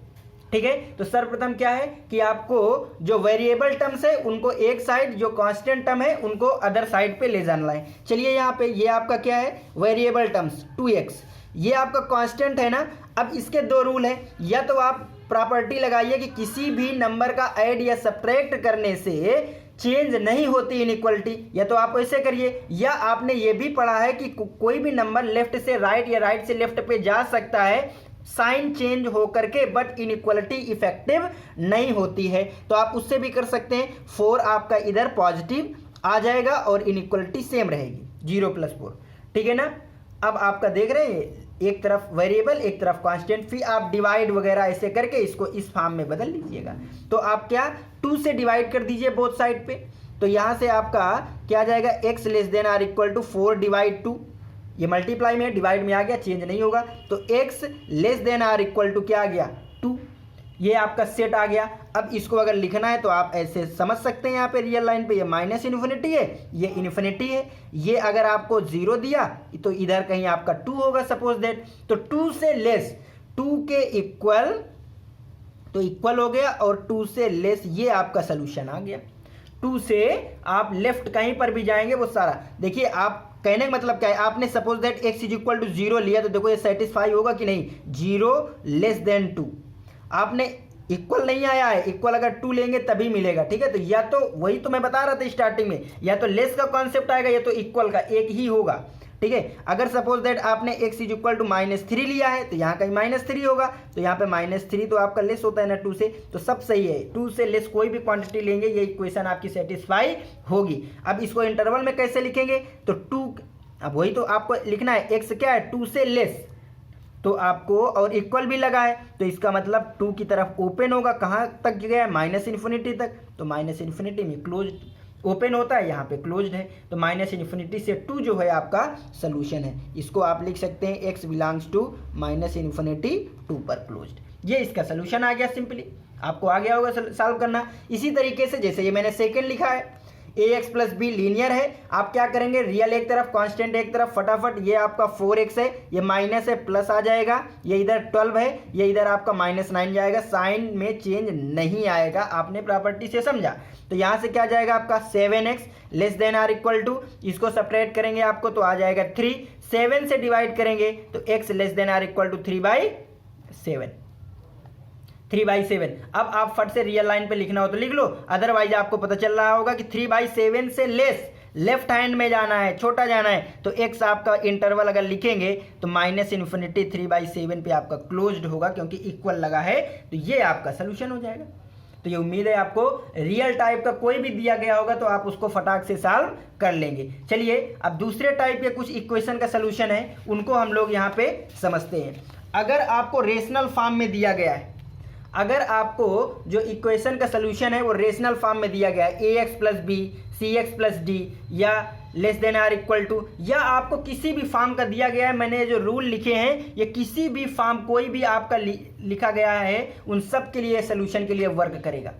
ठीक है, तो सर्वप्रथम क्या है कि आपको जो वेरिएबल टर्म्स है उनको एक साइड, जो कांस्टेंट टर्म है उनको अदर साइड पे ले जाना है। चलिए यहाँ पे ये आपका क्या है, वेरिएबल टर्म्स 2x, ये आपका कांस्टेंट है ना। अब इसके दो रूल है, या तो आप प्रॉपर्टी लगाइए कि किसी भी नंबर का ऐड या सब्ट्रैक्ट करने से चेंज नहीं होती इनइक्वलिटी, या तो आप ऐसे करिए, या आपने ये भी पढ़ा है कि कोई भी नंबर लेफ्ट से राइट या राइट से लेफ्ट पे जा सकता है साइन चेंज हो करके, बट इनइक्वलिटी इफेक्टिव नहीं होती है। तो आप उससे भी कर सकते हैं। 4 आपका इधर पॉजिटिव आ जाएगा और इनइक्वलिटी सेम रहेगी, 0 + 4। ठीक है ना। अब आपका देख रहे हैं, एक तरफ वेरिएबल एक तरफ कांस्टेंट, फिर आप डिवाइड वगैरह ऐसे करके इसको इस फॉर्म में बदल लीजिएगा। तो आप क्या 2 से डिवाइड कर दीजिए बोथ साइड पे, तो यहाँ से आपका क्या आ जाएगा, x < 4 / 2, ये मल्टीप्लाई में डिवाइड में आ गया, चेंज नहीं होगा। तो x less than or equal to क्या आ गया 2, ये आपका सेट आ गया। अब इसको अगर लिखना है तो आप ऐसे समझ सकते हैं, यहाँ पे रियल लाइन पे ये माइनस इन्फिनिटी है, ये इन्फिनिटी है। ये अगर आपको 0 दिया तो इधर कहीं आपका 2 होगा सपोज दैट। तो 2 से लेस 2 के इक्वल तो इक्वल हो गया, और 2 से लेस ये आपका सोल्यूशन आ गया। 2 से आप लेफ्ट कहीं पर भी जाएंगे वो सारा, देखिए आप कहने का मतलब क्या है, आपने suppose that x is equal to 0 लिया तो देखो ये सेटिस्फाई होगा कि नहीं, 0 लेस देन 2। आपने इक्वल नहीं आया है, इक्वल अगर 2 लेंगे तभी मिलेगा, ठीक है। तो या तो वही तो मैं बता रहा था स्टार्टिंग में, या तो लेस का कॉन्सेप्ट आएगा या तो इक्वल का, एक ही होगा, ठीक है। अगर सपोज दैट आपने x इज इक्वल टू -3 लिया है तो यहाँ कहीं -3 होगा, तो यहाँ पे -3 तो आपका लेस होता है ना 2 से, तो सब सही है। 2 से लेस कोई भी क्वांटिटी लेंगे ये इक्वेशन आपकी सेटिस्फाई होगी। अब इसको इंटरवल में कैसे लिखेंगे, तो 2, अब वही तो आपको लिखना है, x क्या है 2 से लेस, तो आपको और इक्वल भी लगा है तो इसका मतलब 2 की तरफ ओपन होगा, कहाँ तक गया है -इन्फिनिटी तक, तो -इन्फिनिटी में क्लोज ओपन होता है, यहाँ पे क्लोज्ड है। तो -इन्फिनिटी से 2 जो है आपका सोल्यूशन है। इसको आप लिख सकते हैं x बिलोंग्स टू -इन्फिनिटी 2 पर क्लोज्ड। ये इसका सोल्यूशन आ गया, सिंपली आपको आ गया होगा सॉल्व करना। इसी तरीके से जैसे ये मैंने सेकेंड लिखा है, ax प्लस बी लीनियर है, आप क्या करेंगे, रियल एक तरफ कांस्टेंट एक तरफ, फटाफट ये आपका 4x है, ये माइनस है प्लस आ जाएगा, ये इधर 12 है, ये इधर आपका -9 जाएगा, साइन में चेंज नहीं आएगा, आपने प्रॉपर्टी से समझा। तो यहाँ से क्या जाएगा आपका 7x less than or equal to, इसको सेपरेट करेंगे आपको तो आ जाएगा 3, 7 से डिवाइड करेंगे तो x less than or equal to 3/7। 3/7। अब आप फट से रियल लाइन पे लिखना हो तो लिख लो, अदरवाइज आपको पता चल रहा होगा कि 3/7 से लेस लेफ्ट हैंड में जाना है, छोटा जाना है, तो x आपका इंटरवल अगर लिखेंगे तो -इन्फिनिटी 3/7 पे आपका क्लोज्ड होगा, क्योंकि इक्वल लगा है, तो ये आपका सोल्यूशन हो जाएगा। तो ये उम्मीद है आपको रियल टाइप का कोई भी दिया गया होगा तो आप उसको फटाक से सॉल्व कर लेंगे। चलिए अब दूसरे टाइप के कुछ इक्वेशन का सोल्यूशन है, उनको हम लोग यहाँ पे समझते हैं। अगर आपको रेशनल फॉर्म में दिया गया है, अगर आपको जो इक्वेशन का सोल्यूशन है वो रेशनल फॉर्म में दिया गया है, ax plus B cx plus D या less than or equal to, या आपको किसी भी फॉर्म का दिया गया है, मैंने जो रूल लिखे हैं ये किसी भी फॉर्म कोई भी आपका लिखा गया है उन सब के लिए सोल्यूशन के लिए वर्क करेगा,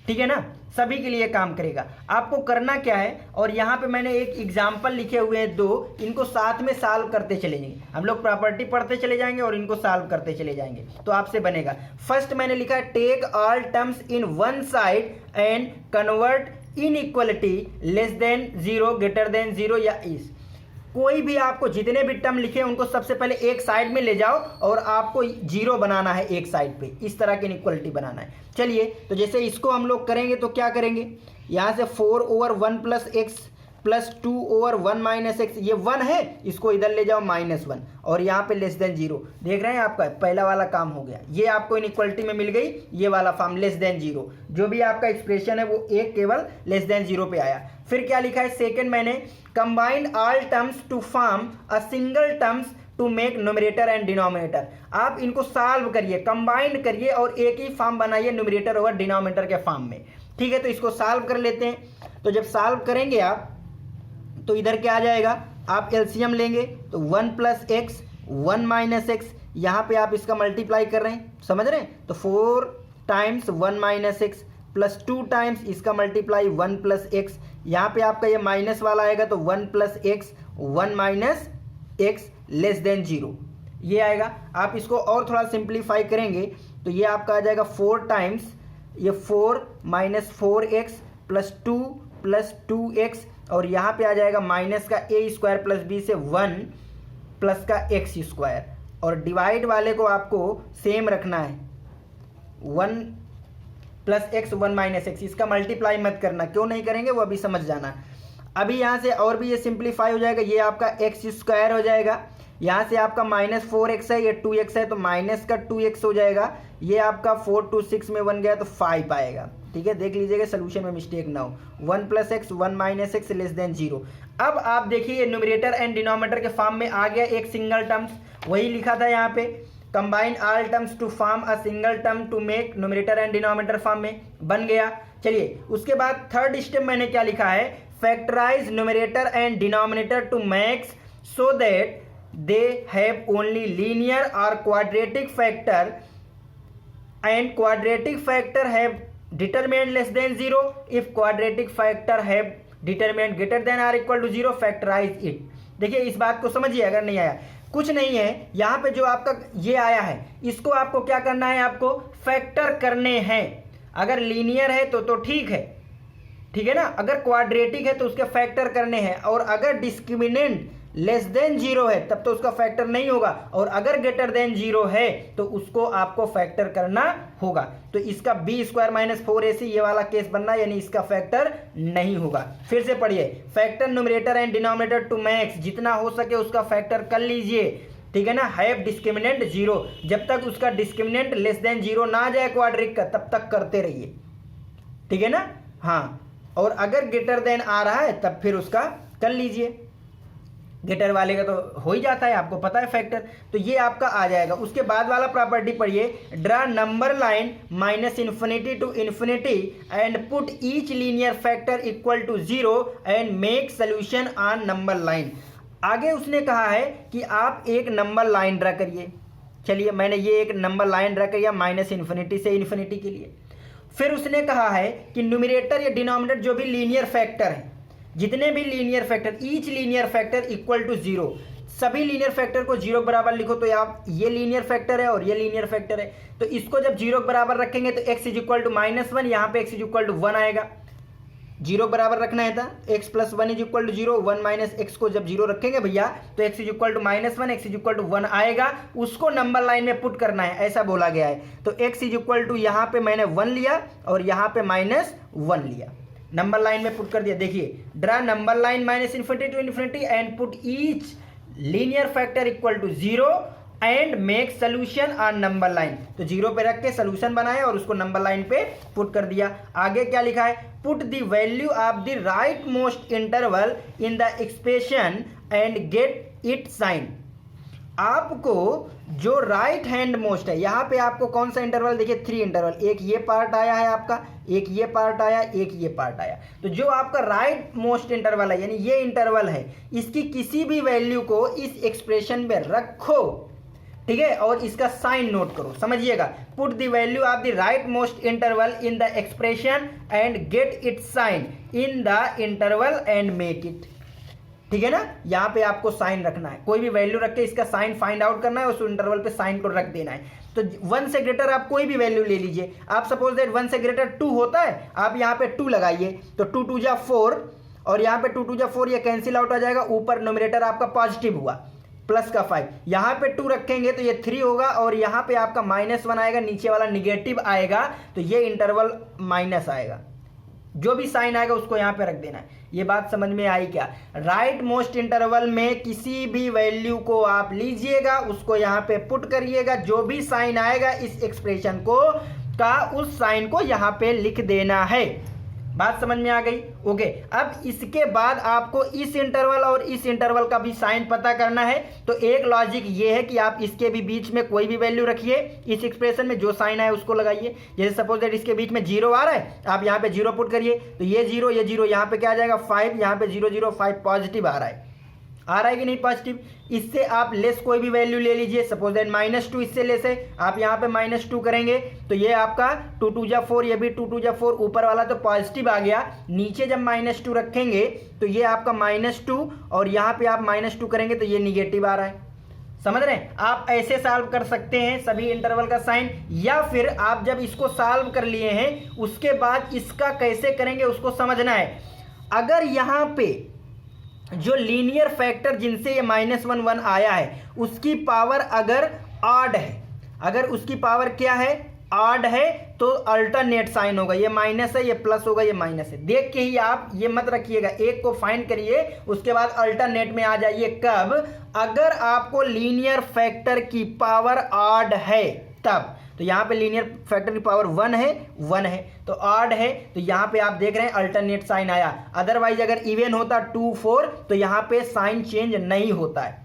ठीक है ना, सभी के लिए काम करेगा। आपको करना क्या है, और यहाँ पे मैंने एक एग्जाम्पल लिखे हुए हैं 2, इनको साथ में सॉल्व करते चले जाएंगे, हम लोग प्रॉपर्टी पढ़ते चले जाएंगे और इनको सॉल्व करते चले जाएंगे, तो आपसे बनेगा। फर्स्ट मैंने लिखा है take all terms in one side and convert inequality less than 0 greater than 0 या इस, कोई भी आपको जितने भी टर्म लिखे उनको सबसे पहले एक साइड में ले जाओ और आपको 0 बनाना है एक साइड पे, इस तरह की इनइक्वलिटी बनाना है। चलिए तो जैसे इसको हम लोग करेंगे तो क्या करेंगे, यहाँ से 4/1 plus x plus 2/1 minus x, ये 1 है, इसको इधर ले जाओ -1, और यहाँ पे लेस देन 0, देख रहे हैं आपका पहला वाला काम हो गया, ये आपको इनइक्वलिटी में मिल गई, ये वाला फॉर्म लेस देन 0, जो भी आपका एक्सप्रेशन है वो एक केवल लेस देन 0 पे आया। फिर क्या लिखा है सेकंड मैंने, combined all terms to form a single terms to make numerator and denominator. आप इनको सॉल्व करिए, कंबाइंड करिए और एक ही फॉर्म बनाइए न्यूमरेटर और डिनोमिनेटर के फॉर्म में, ठीक है। तो इसको सॉल्व कर लेते हैं। तो जब सॉल्व करेंगे आप तो इधर क्या आ जाएगा, आप एलसीएम लेंगे तो 1 प्लस एक्स 1 माइनस एक्स, यहाँ पे आप इसका मल्टीप्लाई कर रहे हैं, समझ रहे हैं, तो 4 times 1 minus x plus 2 times इसका मल्टीप्लाई 1 प्लस एक्स, यहाँ पे आपका ये माइनस वाला आएगा तो 1 plus x 1 minus x less than 0, ये आएगा। आप इसको और थोड़ा सिंप्लीफाई करेंगे तो ये आपका आ जाएगा 4 टाइम्स ये 4 minus 4x plus 2 plus 2x, और यहाँ पे आ जाएगा माइनस का a स्क्वायर प्लस b से 1 प्लस का x स्क्वायर, और डिवाइड वाले को आपको सेम रखना है, 1 प्लस एक्स 1 माइनस एक्स, इसका मल्टीप्लाई मत करना, क्यों नहीं करेंगे वो अभी समझ जाना। अभी यहाँ से और भी ये सिंप्लीफाई हो जाएगा, ये आपका एक्स स्क्वायर हो जाएगा, यहाँ से आपका -4x है, ये 2x है तो माइनस का 2x हो जाएगा, ये आपका 4 to 6 में बन गया तो 5 आएगा, ठीक है। देख लीजिएगा सोल्यूशन में मिस्टेक ना हो, 1 plus x 1 minus x less than 0। अब आप देखिए न्यूमरेटर एंड डिनोमिनेटर के फॉर्म में आ गया एक सिंगल टर्म्स, वही लिखा था यहाँ पे, combine all terms to form a single term to make numerator and denominator form में बन गया। चलिए उसके बाद थर्ड स्टेप मैंने क्या लिखा है, factorise numerator and denominator to max so that they have only linear or quadratic factor and quadratic factor have determinant less than 0. If quadratic factor have determinant greater than or equal to 0, factorize it. देखिए इस बात को समझिए, अगर नहीं आया कुछ नहीं है, यहाँ पे जो आपका ये आया है इसको आपको क्या करना है, आपको फैक्टर करने हैं। अगर लीनियर है तो ठीक है ना, अगर क्वाड्रेटिक है तो उसके फैक्टर करने हैं, और अगर डिस्क्रिमिनेंट लेस देन 0 है तब तो उसका फैक्टर नहीं होगा, और अगर ग्रेटर देन 0 है तो उसको आपको फैक्टर करना होगा। तो इसका b² - 4ac ये वाला केस बनना, यानी इसका फैक्टर नहीं होगा। फिर से पढ़िए, factor numerator and denominator to max, जितना हो सके उसका फैक्टर कर लीजिए, ठीक है ना। हैव डिस्क्रिमिनेंट 0, जब तक उसका डिस्क्रिमिनेंट लेस देन 0 ना जाए क्वाड्रिक का तब तक करते रहिए, ठीक है ना। हाँ, और अगर ग्रेटर देन आ रहा है तब फिर उसका कर लीजिए, ग्रेटर वाले का तो हो ही जाता है, आपको पता है फैक्टर, तो ये आपका आ जाएगा। उसके बाद वाला प्रॉपर्टी पढ़िए, draw number line -∞ to ∞ and put each linear factor equal to 0 and make solution on number line. आगे उसने कहा है कि आप एक नंबर लाइन ड्रा करिए। चलिए मैंने ये एक नंबर लाइन ड्रा किया -∞ से ∞ के लिए। फिर उसने कहा है कि न्यूमरेटर या डिनोमिनेटर जो भी लीनियर फैक्टर है, जितने भी linear factor, each linear factor equal to 0, सभी लीनियर फैक्टर को 0 बराबर लिखो। तो आप ये लीनियर फैक्टर है और ये लीनियर फैक्टर है, तो इसको जब 0 बराबर रखेंगे तो x = -1, यहाँ पे x = 1 आएगा। 0 बराबर रखना है था, x + 1 = 0, 1 - x को जब 0 रखेंगे भैया तो x = -1, x = 1 आएगा, उसको नंबर लाइन में पुट करना है, ऐसा बोला गया है। तो x = यहाँ पे मैंने 1 लिया और यहाँ पे -1 लिया, नंबर लाइन में पुट कर दिया। देखिए, draw number line -∞ to ∞ and put each linear factor equal to 0 and make solution on number line. तो 0 पे रख के सोल्यूशन बनाया और उसको नंबर लाइन पे पुट कर दिया। आगे क्या लिखा है, put the value of the right most interval in the expression and get it sign. आपको जो राइट हैंड मोस्ट है, यहाँ पे आपको कौन सा इंटरवल, देखिए 3 इंटरवल, एक ये पार्ट आया है आपका, एक ये पार्ट आया, एक ये पार्ट आया। तो जो आपका राइट मोस्ट इंटरवल है, यानी ये इंटरवल है, इसकी किसी भी वैल्यू को इस एक्सप्रेशन में रखो, ठीक है, और इसका साइन नोट करो। समझिएगा, put the value of the right most interval in the expression and get it sign in the interval and make it, ठीक है ना। यहाँ पे आपको साइन रखना है, कोई भी वैल्यू रख के इसका साइन फाइंड आउट करना है, उस इंटरवल पे साइन को रख देना है। तो 1 से ग्रेटर आप कोई भी वैल्यू ले लीजिए। आप सपोज दैट 1 से ग्रेटर 2 होता है, आप यहाँ पे 2 लगाइए, तो 2 2 जा 4, और यहाँ पे 2 2 जा 4, ये कैंसिल आउट आ जाएगा। ऊपर न्यूमरेटर आपका पॉजिटिव हुआ, प्लस का 5, यहाँ पे 2 रखेंगे तो ये 3 होगा, और यहाँ पे आपका -1 आएगा, नीचे वाला निगेटिव आएगा, तो ये इंटरवल माइनस आएगा। जो भी साइन आएगा उसको यहाँ पे रख देना है। ये बात समझ में आई क्या? राइट मोस्ट इंटरवल में किसी भी वैल्यू को आप लीजिएगा, उसको यहाँ पे पुट करिएगा, जो भी साइन आएगा इस एक्सप्रेशन को का, उस साइन को यहाँ पे लिख देना है। बात समझ में आ गई? ओके। अब इसके बाद आपको इस इंटरवल और इस इंटरवल का भी साइन पता करना है। तो एक लॉजिक ये है कि आप इसके भी बीच में कोई भी वैल्यू रखिए, इस एक्सप्रेशन में जो साइन आए उसको लगाइए। जैसे सपोज दैट इसके बीच में 0 आ रहा है, आप यहाँ पे 0 पुट करिए, तो ये 0 यहाँ पे क्या आ जाएगा 5, यहाँ पे 0 0 5 पॉजिटिव आ रहा है कि नहीं पॉजिटिव। इससे आप लेस कोई भी वैल्यू ले लीजिए, सपोज दैट -2 इससे लेस है, आप यहाँ पे -2 करेंगे तो ये आपका 2 2 जा 4, ये भी 2 2 जा 4, ऊपर वाला तो पॉजिटिव आ गया, नीचे जब -2 रखेंगे तो ये आपका -2, और यहाँ पे आप -2 करेंगे तो ये निगेटिव आ रहा है। समझ रहे हैं? आप ऐसे सॉल्व कर सकते हैं सभी इंटरवल का साइन, या फिर आप जब इसको सॉल्व कर लिए हैं उसके बाद इसका कैसे करेंगे उसको समझना है। अगर यहाँ पे जो लीनियर फैक्टर जिनसे ये -1 1 आया है उसकी पावर अगर ऑड है, अगर उसकी पावर क्या है, ऑड है, तो अल्टरनेट साइन होगा। ये माइनस है, ये प्लस होगा, ये माइनस है। देख के ही आप ये मत रखिएगा, एक को फाइंड करिए उसके बाद अल्टरनेट में आ जाइए। कब? अगर आपको लीनियर फैक्टर की पावर ऑड है तब। तो यहाँ पे लीनियर फैक्टर की पावर 1 है, तो ऑड है, तो यहाँ पे आप देख रहे हैं अल्टरनेट साइन आया। अदरवाइज अगर इवन होता 2 4 तो यहाँ पे साइन चेंज नहीं होता है।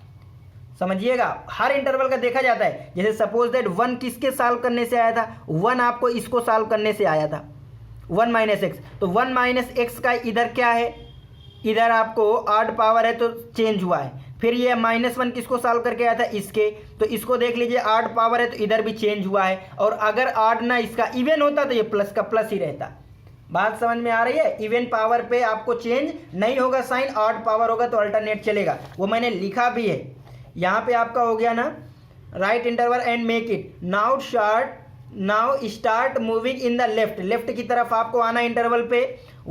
समझिएगा, हर इंटरवल का देखा जाता है। जैसे सपोज दैट 1 किसके सॉल्व करने से आया था, 1 आपको इसको सॉल्व करने से आया था, 1 - x। तो 1 - x का इधर क्या है, इधर आपको ऑड पावर है तो चेंज हुआ है, फिर ये -1 किसको सॉल्व करके आया था, इसके, तो इसको देख लीजिए 8 पावर है तो इधर भी चेंज हुआ है, और अगर 8 ना इसका इवन होता तो ये प्लस का प्लस ही रहता। बात समझ में आ रही है? इवन पावर पे आपको चेंज नहीं होगा साइन, 8 पावर होगा तो अल्टरनेट चलेगा, वो मैंने लिखा भी है। यहाँ पे आपका हो गया ना, right interval and make it now start moving in the left, left की तरफ आपको आना इंटरवल पे।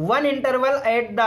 1 interval at the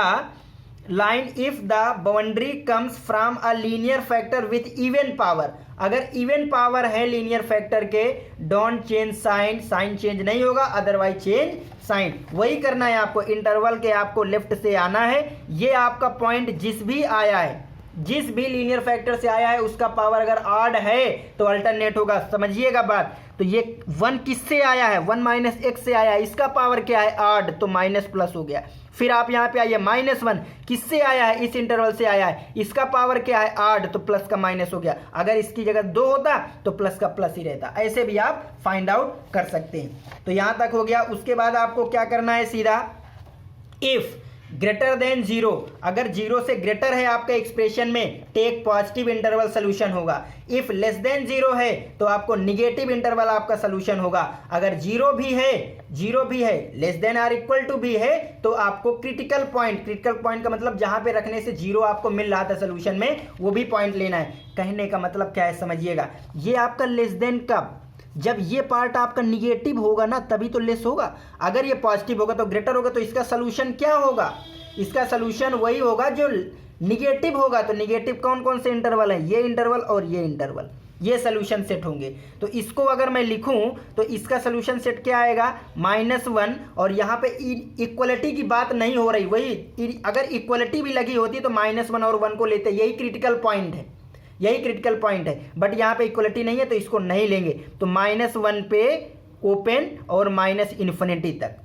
line if the boundary comes from a linear factor with even power, अगर इवन पावर है लीनियर फैक्टर के, don't change sign, sign change नहीं होगा, अदरवाइज चेंज साइन। वही करना है आपको, इंटरवल के आपको लेफ्ट से आना है। ये आपका पॉइंट जिस भी आया है, जिस भी लीनियर फैक्टर से आया है, उसका पावर अगर ऑड है तो अल्टरनेट होगा, समझिएगा बात। तो ये 1 किससे आया है, 1 - x से आया है, इसका पावर क्या है, ऑड, तो माइनस प्लस हो गया। फिर आप यहाँ पे आइए, -1 किससे आया है, इस इंटरवल से आया है, इसका पावर क्या है, ऑड, तो प्लस का माइनस हो गया। अगर इसकी जगह 2 होता तो प्लस का प्लस ही रहता। ऐसे भी आप फाइंड आउट कर सकते हैं। तो यहाँ तक हो गया। उसके बाद आपको क्या करना है, सीधा इफ ग्रेटर देन 0, अगर 0 से ग्रेटर है आपके एक्सप्रेशन में, टेक पॉजिटिव इंटरवल सोल्यूशन होगा। इफ लेस देन 0 है तो आपको निगेटिव इंटरवल आपका सोल्यूशन होगा। अगर 0 भी है, less than or equal to भी है, तो आपको क्रिटिकल पॉइंट का मतलब जहां पे रखने से 0 आपको मिल रहा था सोल्यूशन में, वो भी पॉइंट लेना है। कहने का मतलब क्या है समझिएगा, ये आपका लेस देन कब, जब ये पार्ट आपका निगेटिव होगा ना, तभी तो लेस होगा। अगर ये पॉजिटिव होगा तो ग्रेटर होगा, तो इसका सोल्यूशन क्या होगा, इसका सोल्यूशन वही होगा जो निगेटिव होगा। तो निगेटिव कौन कौन से इंटरवल है, ये इंटरवल और ये इंटरवल, ये सोल्यूशन सेट होंगे। तो इसको अगर मैं लिखूं तो इसका सोल्यूशन सेट क्या आएगा, -1, और यहाँ पे इक्वलिटी की बात नहीं हो रही, वही अगर इक्वलिटी भी लगी होती तो -1 और 1 को लेते, यही क्रिटिकल पॉइंट है, बट यहाँ पे इक्वलिटी नहीं है तो इसको नहीं लेंगे। तो -1 पे ओपन और -इन्फिनिटी तक,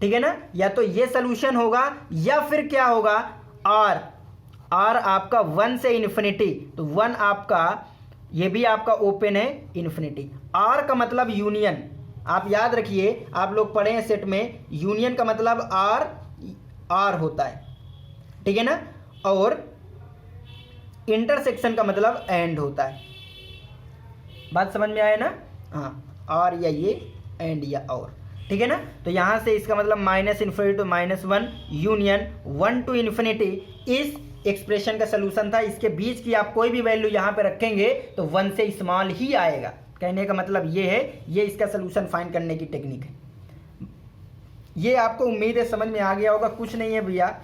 ठीक है ना। या तो ये सोल्यूशन होगा या फिर क्या होगा, आर आपका 1 से इन्फिनिटी, तो 1 आपका, ये भी आपका ओपन है, इन्फिनिटी। आर का मतलब यूनियन, आप याद रखिए, आप लोग पढ़े हैं सेट में, यूनियन का मतलब आर होता है, ठीक है ना, और इंटरसेक्शन का मतलब एंड होता है। बात समझ में आया ना, हाँ, और या ये एंड या और, ठीक है ना। तो यहां से इसका मतलब -infinity to -1 union 1 to infinity इस एक्सप्रेशन का सोल्यूशन था। इसके बीच की आप कोई भी वैल्यू यहां पे रखेंगे तो 1 से स्मॉल ही आएगा। कहने का मतलब ये है, ये इसका सोल्यूशन फाइंड करने की टेक्निक है। ये आपको उम्मीद है समझ में आ गया होगा। कुछ नहीं है भैया,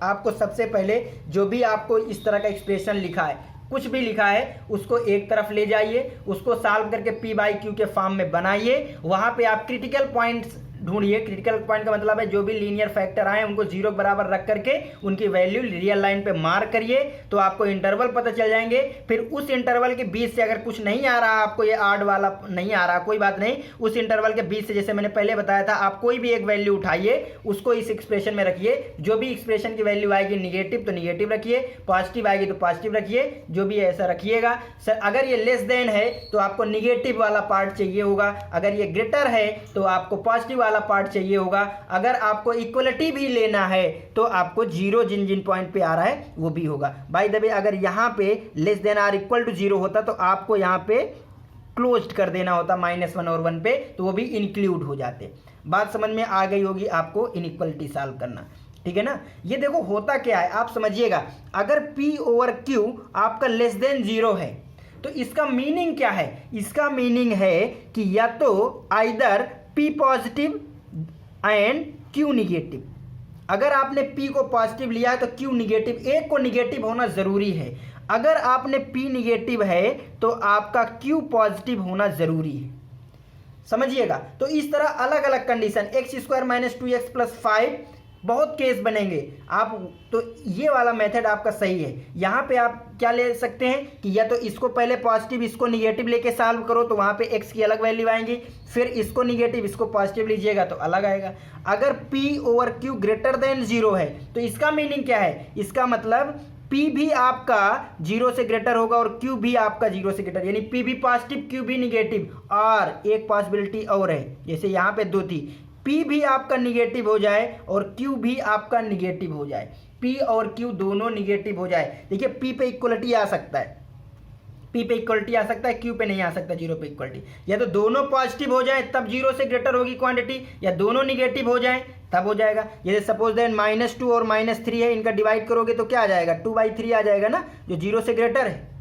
आपको सबसे पहले जो भी आपको इस तरह का एक्सप्रेशन लिखा है, कुछ भी लिखा है, उसको एक तरफ ले जाइए, उसको सॉल्व करके P/Q के फॉर्म में बनाइए। वहां पे आप क्रिटिकल पॉइंट्स ढूंढिए। क्रिटिकल पॉइंट का मतलब है जो भी लीनियर फैक्टर आए उनको 0 के बराबर रख करके उनकी वैल्यू रियल लाइन पे मार्क करिए, तो आपको इंटरवल पता चल जाएंगे। फिर उस इंटरवल के बीच से अगर कुछ नहीं आ रहा, आपको ये आड वाला नहीं आ रहा, कोई बात नहीं, उस इंटरवल के बीच से जैसे मैंने पहले बताया था, आप कोई भी एक वैल्यू उठाइए, उसको इस एक्सप्रेशन में रखिए। जो भी एक्सप्रेशन की वैल्यू आएगी निगेटिव तो निगेटिव रखिए, पॉजिटिव आएगी तो पॉजिटिव रखिए, जो भी ऐसा रखिएगा। सर अगर ये लेस देन है तो आपको निगेटिव वाला पार्ट चाहिए होगा, अगर ये ग्रेटर है तो आपको पॉजिटिव वाला पार्ट चाहिए होगा। अगर आपको इक्वलिटी भी लेना है तो आपको 0 जिन जिन पॉइंट पे आ रहा है वो भी होगा। बाय द वे अगर यहाँ पे less than or equal to 0 होता तो आपको यहाँ पे क्लोज्ड कर देना होता -1 और 1 पे, तो वो भी इंक्लूड हो जाते। बात समझ में आ गई होगी आपको इनइक्वलिटी सॉल्व करना, ठीक है ना। ये देखो होता क्या है आप समझिएगा, अगर P/Q आपका लेस देन 0 है तो इसका मीनिंग क्या है, इसका मीनिंग है कि या तो either P positive and Q negative. अगर आपने P को पॉजिटिव लिया है तो Q निगेटिव, एक को निगेटिव होना जरूरी है। अगर आपने P निगेटिव है तो आपका Q पॉजिटिव होना जरूरी है, समझिएगा। तो इस तरह अलग अलग कंडीशन, x² - 2x + 5 बहुत केस बनेंगे आप, तो ये वाला मेथड आपका सही है। यहाँ पे आप क्या ले सकते हैं कि या तो इसको पहले पॉजिटिव इसको निगेटिव लेके सॉल्व करो तो वहाँ पे x की अलग वैल्यू आएंगी, फिर इसको निगेटिव इसको पॉजिटिव लीजिएगा तो अलग आएगा। अगर P/Q ग्रेटर देन 0 है तो इसका मीनिंग क्या है, इसका मतलब P भी आपका 0 से ग्रेटर होगा और Q भी आपका 0 से ग्रेटर, यानी P भी पॉजिटिव Q भी निगेटिव। और एक पॉसिबिलिटी और है, जैसे यहाँ पे 2 थी, P भी आपका निगेटिव हो जाए और Q भी आपका निगेटिव हो जाए। P और Q दोनों निगेटिव हो जाए। देखिए P पे इक्वलिटी आ सकता है, P पे इक्वलिटी आ सकता है, Q पे नहीं आ सकता, जीरो पे इक्वलिटी। या तो दोनों पॉजिटिव हो जाए तब जीरो से ग्रेटर होगी क्वांटिटी, या दोनों निगेटिव हो जाए तब हो जाएगा। जैसे सपोज देन -2 और -3 है, इनका डिवाइड करोगे तो क्या आ जाएगा, 2/3 आ जाएगा ना, जो जीरो से ग्रेटर है।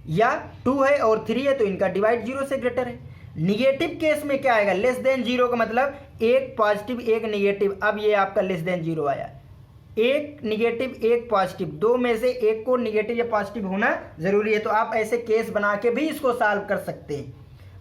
या 2 है और 3 है तो इनका डिवाइड जीरो से ग्रेटर है। निगेटिव केस में क्या आएगा, लेस देन जीरो का मतलब एक पॉजिटिव एक निगेटिव। अब ये आपका लेस देन जीरो आया, एक निगेटिव एक पॉजिटिव, दो में से एक को निगेटिव या पॉजिटिव होना जरूरी है। तो आप ऐसे केस बना के भी इसको सॉल्व कर सकते हैं।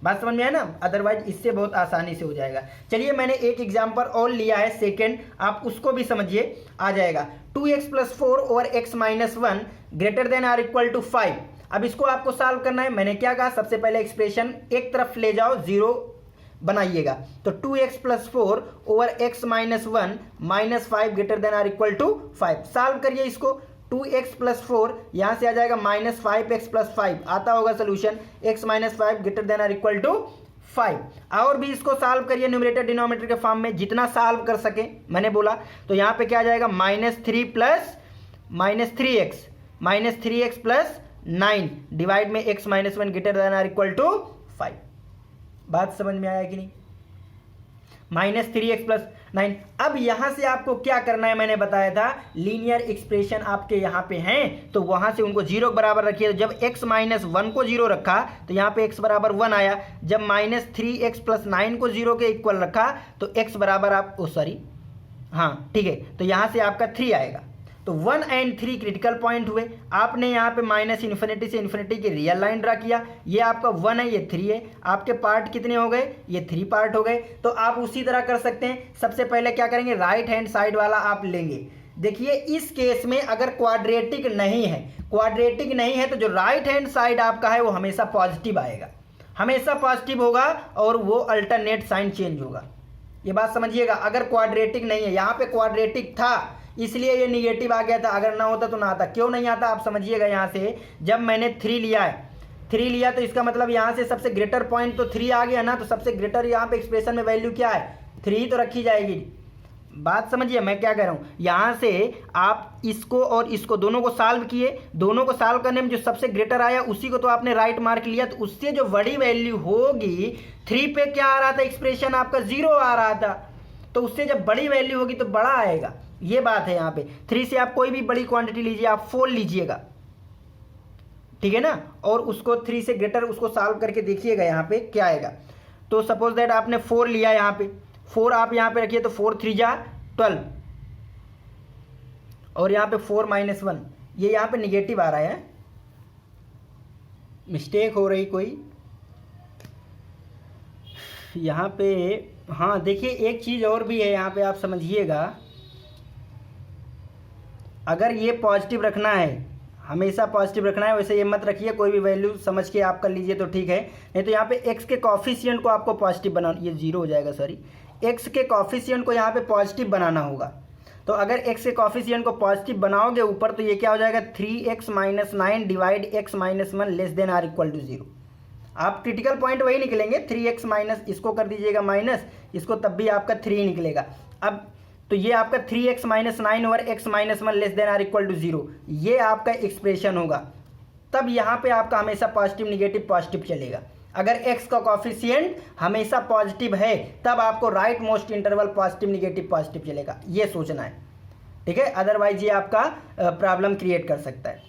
बात समझ में आया ना, अदरवाइज इससे बहुत आसानी से हो जाएगा। चलिए मैंने एक एग्जांपल और लिया है सेकंड, आप उसको भी समझिए, आ जाएगा 2x + 4 over x - 1 greater than or equal to 5। अब इसको आपको सॉल्व करना है। मैंने क्या कहा, सबसे पहले एक्सप्रेशन एक तरफ ले जाओ, जीरो बनाइएगा। तो 2x + 4 over x - 1 -5 greater than or equal to 5। Solve करिए इसको, 2x + 4 यहाँ से आ जाएगा -5x + 5, आता होगा solution, x - 5 greater than or equal to 5। और भी इसको सॉल्व करिए न्यूमरेटर डिनोमिनेटर के फॉर्म में, जितना सॉल्व कर सके मैंने बोला। तो यहाँ पे क्या आ जाएगा, -3 + -3x + 9 डिवाइड में x - 1 greater than or equal to 5। बात समझ में आया कि नहीं, -3x + 9। अब यहां से आपको क्या करना है, मैंने बताया था लीनियर एक्सप्रेशन आपके यहां पे हैं तो वहां से उनको जीरो बराबर रखिए। जब x - 1 को जीरो रखा तो यहां पे x बराबर 1 आया। जब -3x + 9 को जीरो के इक्वल रखा तो x बराबर आप हाँ ठीक है, तो यहां से आपका 3 आएगा। तो 1 और 3 क्रिटिकल पॉइंट हुए। आपने यहाँ पे -∞ से इन्फिनिटी की रियल लाइन ड्रा किया, ये आपका 1 है, ये 3 है। आपके पार्ट कितने हो गए, ये 3 पार्ट हो गए। तो आप उसी तरह कर सकते हैं। सबसे पहले क्या करेंगे, राइट हैंड साइड वाला आप लेंगे। देखिए इस केस में अगर क्वाड्रेटिक नहीं है तो जो राइट हैंड साइड आपका है वो हमेशा पॉजिटिव आएगा, हमेशा पॉजिटिव होगा और वो अल्टरनेट साइन चेंज होगा। ये बात समझिएगा। अगर क्वाड्रेटिक नहीं है, यहाँ पे क्वाड्रेटिक था इसलिए ये निगेटिव आ गया था, अगर ना होता तो ना आता। क्यों नहीं आता आप समझिएगा। यहाँ से जब मैंने 3 लिया तो इसका मतलब यहाँ से सबसे ग्रेटर पॉइंट तो 3 आ गया ना, तो सबसे ग्रेटर यहाँ पे एक्सप्रेशन में वैल्यू क्या है, 3 तो रखी जाएगी। बात समझिए मैं क्या कह रहा हूँ। यहाँ से आप इसको और इसको दोनों को सॉल्व किए, दोनों को सॉल्व करने में जो सबसे ग्रेटर आया उसी को तो आपने राइट मार्क लिया। तो उससे जो बड़ी वैल्यू होगी, 3 पे क्या आ रहा था एक्सप्रेशन आपका 0 आ रहा था, तो उससे जब बड़ी वैल्यू होगी तो बड़ा आएगा। ये बात है यहाँ पे। 3 से आप कोई भी बड़ी क्वांटिटी लीजिए, आप 4 लीजिएगा, ठीक है ना, और उसको 3 से ग्रेटर उसको सॉल्व करके देखिएगा यहाँ पे क्या आएगा। तो सपोज दैट आपने 4 लिया, यहाँ पे 4 आप यहाँ पे रखिए तो 4 3 जा 12 और यहाँ पे 4 - 1, ये यहाँ पे निगेटिव आ रहा है, मिस्टेक हो रही कोई यहाँ पे। हाँ देखिए एक चीज़ और भी है यहाँ पे, आप समझिएगा। अगर ये पॉजिटिव रखना है, हमेशा पॉजिटिव रखना है, वैसे ये मत रखिए, कोई भी वैल्यू समझ के आप कर लीजिए तो ठीक है। नहीं तो यहाँ पे x के कॉफिशिएंट को आपको पॉजिटिव बनाना, ये 0 हो जाएगा सॉरी, x के कॉफिशिएंट को यहाँ पे पॉजिटिव बनाना होगा। तो अगर x के कॉफिशिएंट को पॉजिटिव बनाओगे ऊपर तो ये क्या हो जाएगा, 3x - 9 divide x - 1 less than or equal to 0। आप क्रिटिकल पॉइंट वही निकलेंगे, 3x माइनस इसको कर दीजिएगा माइनस इसको, तब भी आपका 3 निकलेगा। अब तो ये आपका 3x - 9 over x - 1 less than or equal to 0, ये आपका एक्सप्रेशन होगा। तब यहाँ पे आपका हमेशा पॉजिटिव निगेटिव पॉजिटिव चलेगा। अगर x का कॉफिशिएंट हमेशा पॉजिटिव है तब आपको right most interval positive negative positive चलेगा, ये सोचना है, ठीक है। अदरवाइज ये आपका प्रॉब्लम क्रिएट कर सकता है।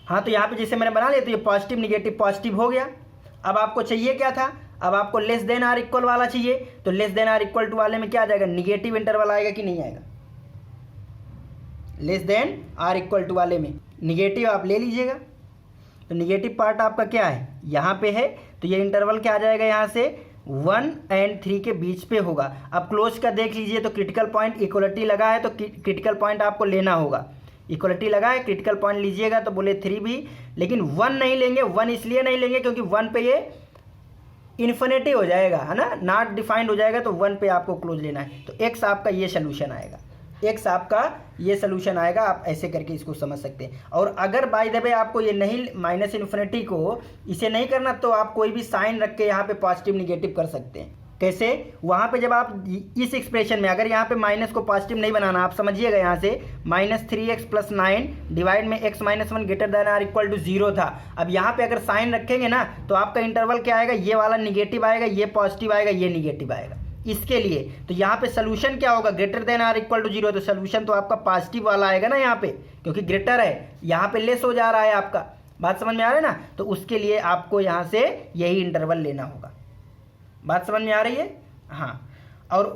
हाँ तो यहाँ पे जैसे मैंने बना लिया तो ये पॉजिटिव निगेटिव पॉजिटिव हो गया। अब आपको चाहिए क्या था, अब आपको लेस देन आर इक्वल वाला चाहिए। तो less than or equal to वाले में क्या आ जाएगा, निगेटिव इंटरवल आएगा कि नहीं आएगा। Less than or equal to वाले में निगेटिव आप ले लीजिएगा। तो निगेटिव पार्ट आपका क्या है, यहाँ पे है, तो ये इंटरवल क्या आ जाएगा, यहाँ से 1 और 3 के बीच पे होगा। अब क्लोज का देख लीजिए तो क्रिटिकल पॉइंट इक्वलिटी लगा है तो क्रिटिकल पॉइंट आपको लेना होगा। इक्वलिटी लगा है, क्रिटिकल पॉइंट लीजिएगा तो बोले 3 भी, लेकिन 1 नहीं लेंगे। 1 इसलिए नहीं लेंगे क्योंकि 1 पे ये इन्फिनिटी हो जाएगा, है ना, नॉट डिफाइंड हो जाएगा, तो 1 पे आपको क्लोज लेना है। तो x आपका ये सोल्यूशन आएगा, x आपका ये सोल्यूशन आएगा। आप ऐसे करके इसको समझ सकते हैं। और अगर बाय द वे आपको ये नहीं माइनस इन्फिनिटी को इसे नहीं करना तो आप कोई भी साइन रख के यहाँ पे पॉजिटिव निगेटिव कर सकते हैं। कैसे, वहाँ पे जब आप इस एक्सप्रेशन में अगर यहाँ पे माइनस को पॉजिटिव नहीं बनाना, आप समझिएगा यहाँ से -3x + 9 डिवाइड में x - 1 greater than or equal to 0 था। अब यहाँ पे अगर साइन रखेंगे ना तो आपका इंटरवल क्या आएगा, ये वाला निगेटिव आएगा, ये पॉजिटिव आएगा, ये निगेटिव आएगा। इसके लिए तो यहाँ पे सोल्यूशन क्या होगा, greater than or equal to 0, तो सोल्यूशन तो आपका पॉजिटिव वाला आएगा ना यहाँ पे, क्योंकि ग्रेटर है, यहाँ पे लेस हो जा रहा है आपका। बात समझ में आ रहा है ना, तो उसके लिए आपको यहाँ से यही इंटरवल लेना होगा। बात समझ में आ रही है, हाँ। और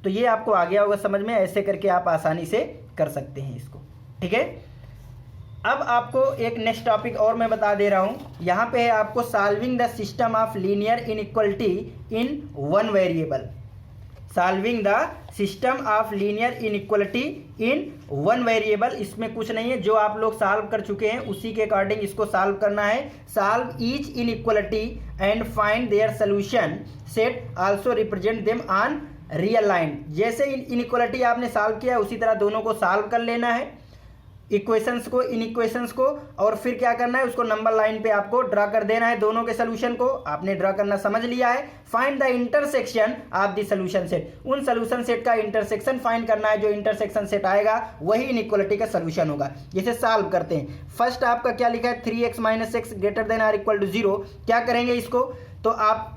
तो ये आपको आ गया होगा समझ में, ऐसे करके आप आसानी से कर सकते हैं इसको, ठीक है। अब आपको एक नेक्स्ट टॉपिक और मैं बता दे रहा हूँ, यहाँ पे है आपको solving the system of linear inequality in one variable. Solving the system of linear inequality in one variable, इसमें कुछ नहीं है, जो आप लोग सॉल्व कर चुके हैं उसी के अकॉर्डिंग इसको सॉल्व करना है। Solve each inequality and find their solution set, also represent them on real line. जैसे इनइक्वलिटी आपने सॉल्व किया उसी तरह दोनों को सॉल्व कर लेना है, इक्वेशंस को, इन इक्वेशंस को, और फिर क्या करना है, उसको नंबर लाइन पे आपको ड्रा कर देना है। दोनों के सोल्यूशन को आपने ड्रा करना समझ लिया है। Find the intersection of the solution set, उन सोल्यूशन सेट का इंटरसेक्शन फाइंड करना है। जो इंटरसेक्शन सेट आएगा वही इनइक्वलिटी का सोल्यूशन होगा। जैसे सॉल्व करते हैं, फर्स्ट आपका क्या लिखा है, 3x - x greater than or equal to 0। क्या करेंगे इसको, तो आप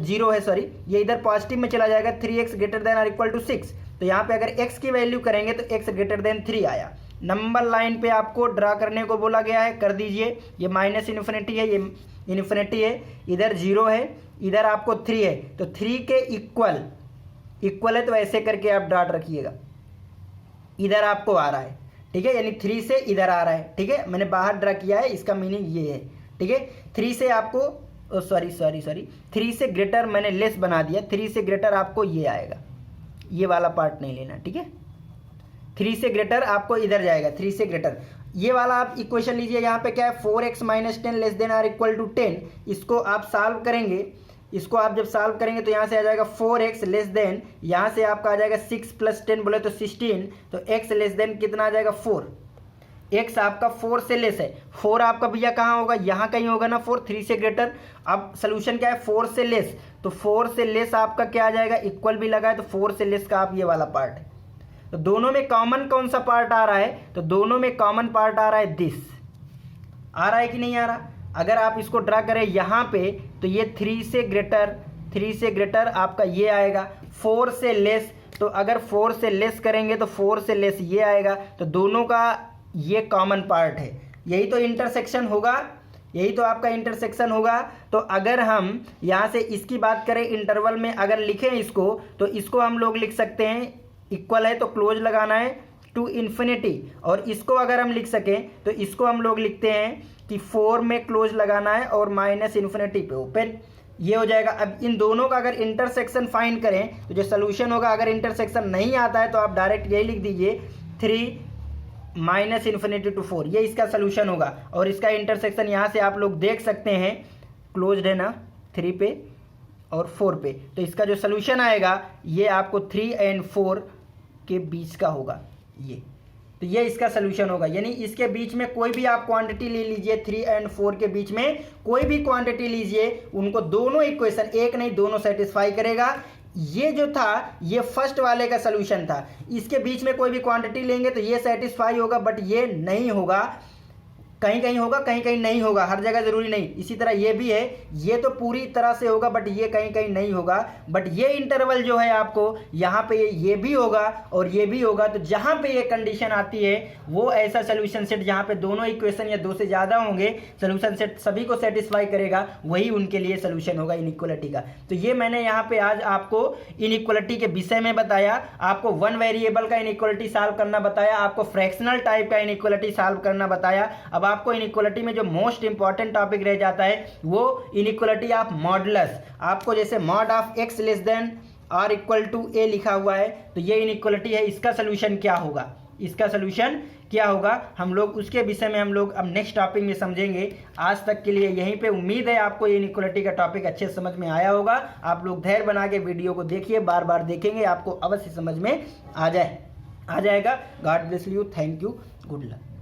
0 है, सॉरी, ये इधर पॉजिटिव में चला जाएगा, 3x greater than or equal to 6। तो यहाँ पे अगर x की वैल्यू करेंगे तो x ग्रेटर देन 3 आया। नंबर लाइन पे आपको ड्रा करने को बोला गया है, कर दीजिए। ये माइनस इन्फिनिटी है, ये इन्फिनिटी है, इधर 0 है, इधर आपको 3 है, तो 3 के इक्वल है, तो ऐसे करके आप डॉट रखिएगा। इधर आपको आ रहा है, ठीक है, यानी 3 से इधर आ रहा है, ठीक है, मैंने बाहर ड्रा किया है, इसका मीनिंग ये है, ठीक है। 3 से आपको सॉरी 3 से ग्रेटर मैंने लेस बना दिया, 3 से ग्रेटर आपको ये आएगा, ये वाला पार्ट नहीं लेना, ठीक है। 3 से ग्रेटर आपको इधर जाएगा, 3 से ग्रेटर, ये वाला आप इक्वेशन लीजिए। यहाँ पे क्या है, 4x - 10 less than or equal to 10। इसको आप सॉल्व करेंगे, इसको आप जब सॉल्व करेंगे तो यहाँ से आ जाएगा 4x लेस देन, यहाँ से आपका आ जाएगा 6 + 10 बोले तो 16, तो x लेस देन कितना आ जाएगा 4। x आपका 4 से लेस है, 4 आपका भैया कहाँ होगा, यहाँ कहीं होगा ना 4, 3 से ग्रेटर। अब सोल्यूशन क्या है, 4 से लेस, तो 4 से लेस आपका क्या आ जाएगा, इक्वल भी लगा है, तो 4 से लेस का आप ये वाला पार्ट है। तो दोनों में कॉमन कौन सा पार्ट आ रहा है, तो दोनों में कॉमन पार्ट आ रहा है दिस, आ रहा है कि नहीं आ रहा। अगर आप इसको ड्रा करें यहाँ पे तो ये 3 से ग्रेटर आपका ये आएगा, 4 से लेस, तो अगर 4 से लेस करेंगे तो 4 से लेस ये आएगा, तो दोनों का ये कॉमन पार्ट है। यही तो इंटरसेक्शन होगा, यही तो आपका इंटरसेक्शन होगा। तो अगर हम यहाँ से इसकी बात करें, इंटरवल में अगर लिखें इसको, तो इसको हम लोग लिख सकते हैं, इक्वल है तो क्लोज लगाना है टू इन्फिनिटी, और इसको अगर हम लिख सकें तो इसको हम लोग लिखते हैं कि 4 में क्लोज लगाना है और -इन्फिनिटी पे ओपन, ये हो जाएगा। अब इन दोनों का अगर इंटरसेक्शन फाइंड करें तो जो सोल्यूशन होगा, अगर इंटरसेक्शन नहीं आता है तो आप डायरेक्ट यही लिख दीजिए 3 -इन्फिनिटी टू 4, ये इसका सोल्यूशन होगा। और इसका इंटरसेक्शन यहाँ से आप लोग देख सकते हैं, क्लोज्ड है ना 3 पे और 4 पे, तो इसका जो सोल्यूशन आएगा ये आपको 3 और 4 के बीच का होगा, ये तो ये इसका सोल्यूशन होगा। यानी इसके बीच में कोई भी आप क्वांटिटी ले लीजिए, 3 और 4 के बीच में कोई भी क्वांटिटी लीजिए, उनको दोनों इक्वेशन, एक नहीं दोनों सेटिस्फाई करेगा। ये जो था ये फर्स्ट वाले का सोल्यूशन था, इसके बीच में कोई भी क्वांटिटी लेंगे तो ये सेटिस्फाई होगा, बट ये नहीं होगा, कहीं कहीं होगा कहीं कहीं नहीं होगा, हर जगह जरूरी नहीं। इसी तरह ये भी है, ये तो पूरी तरह से होगा बट ये कहीं कहीं नहीं होगा। बट ये इंटरवल जो है आपको यहाँ पे ये भी होगा और ये भी होगा, तो जहाँ पे ये कंडीशन आती है वो ऐसा सोल्यूशन सेट जहाँ पे दोनों इक्वेशन या 2 से ज़्यादा होंगे, सोल्यूशन सेट सभी को सेटिस्फाई करेगा, वही उनके लिए सोल्यूशन होगा इनइक्वलिटी का। तो ये मैंने यहाँ पे आज आपको इनइक्वलिटी के विषय में बताया, आपको वन वेरिएबल का इनइक्वलिटी सॉल्व करना बताया, आपको फ्रैक्शनल टाइप का इनइक्वलिटी सॉल्व करना बताया। अब आपको इनइक्वलिटी में जो मोस्ट इंपॉर्टेंट टॉपिक रह जाता है वो इनइक्वलिटी ऑफ मॉडुलस। आपको जैसे mod of x less than or equal to a लिखा हुआ है, तो ये इनइक्वलिटी है, इसका सोल्यूशन क्या होगा, इसका सोल्यूशन क्या होगा, हम लोग उसके विषय में हम लोग अब नेक्स्ट टॉपिक में समझेंगे। आज तक के लिए यहीं पे उम्मीद है आपको ये इनइक्वलिटी का टॉपिक अच्छे समझ में आया होगा। आप लोग धैर्य बना के वीडियो को देखिए, बार बार देखेंगे, आपको अवश्य समझ में आ जाएगा। God bless you, thank you, good luck.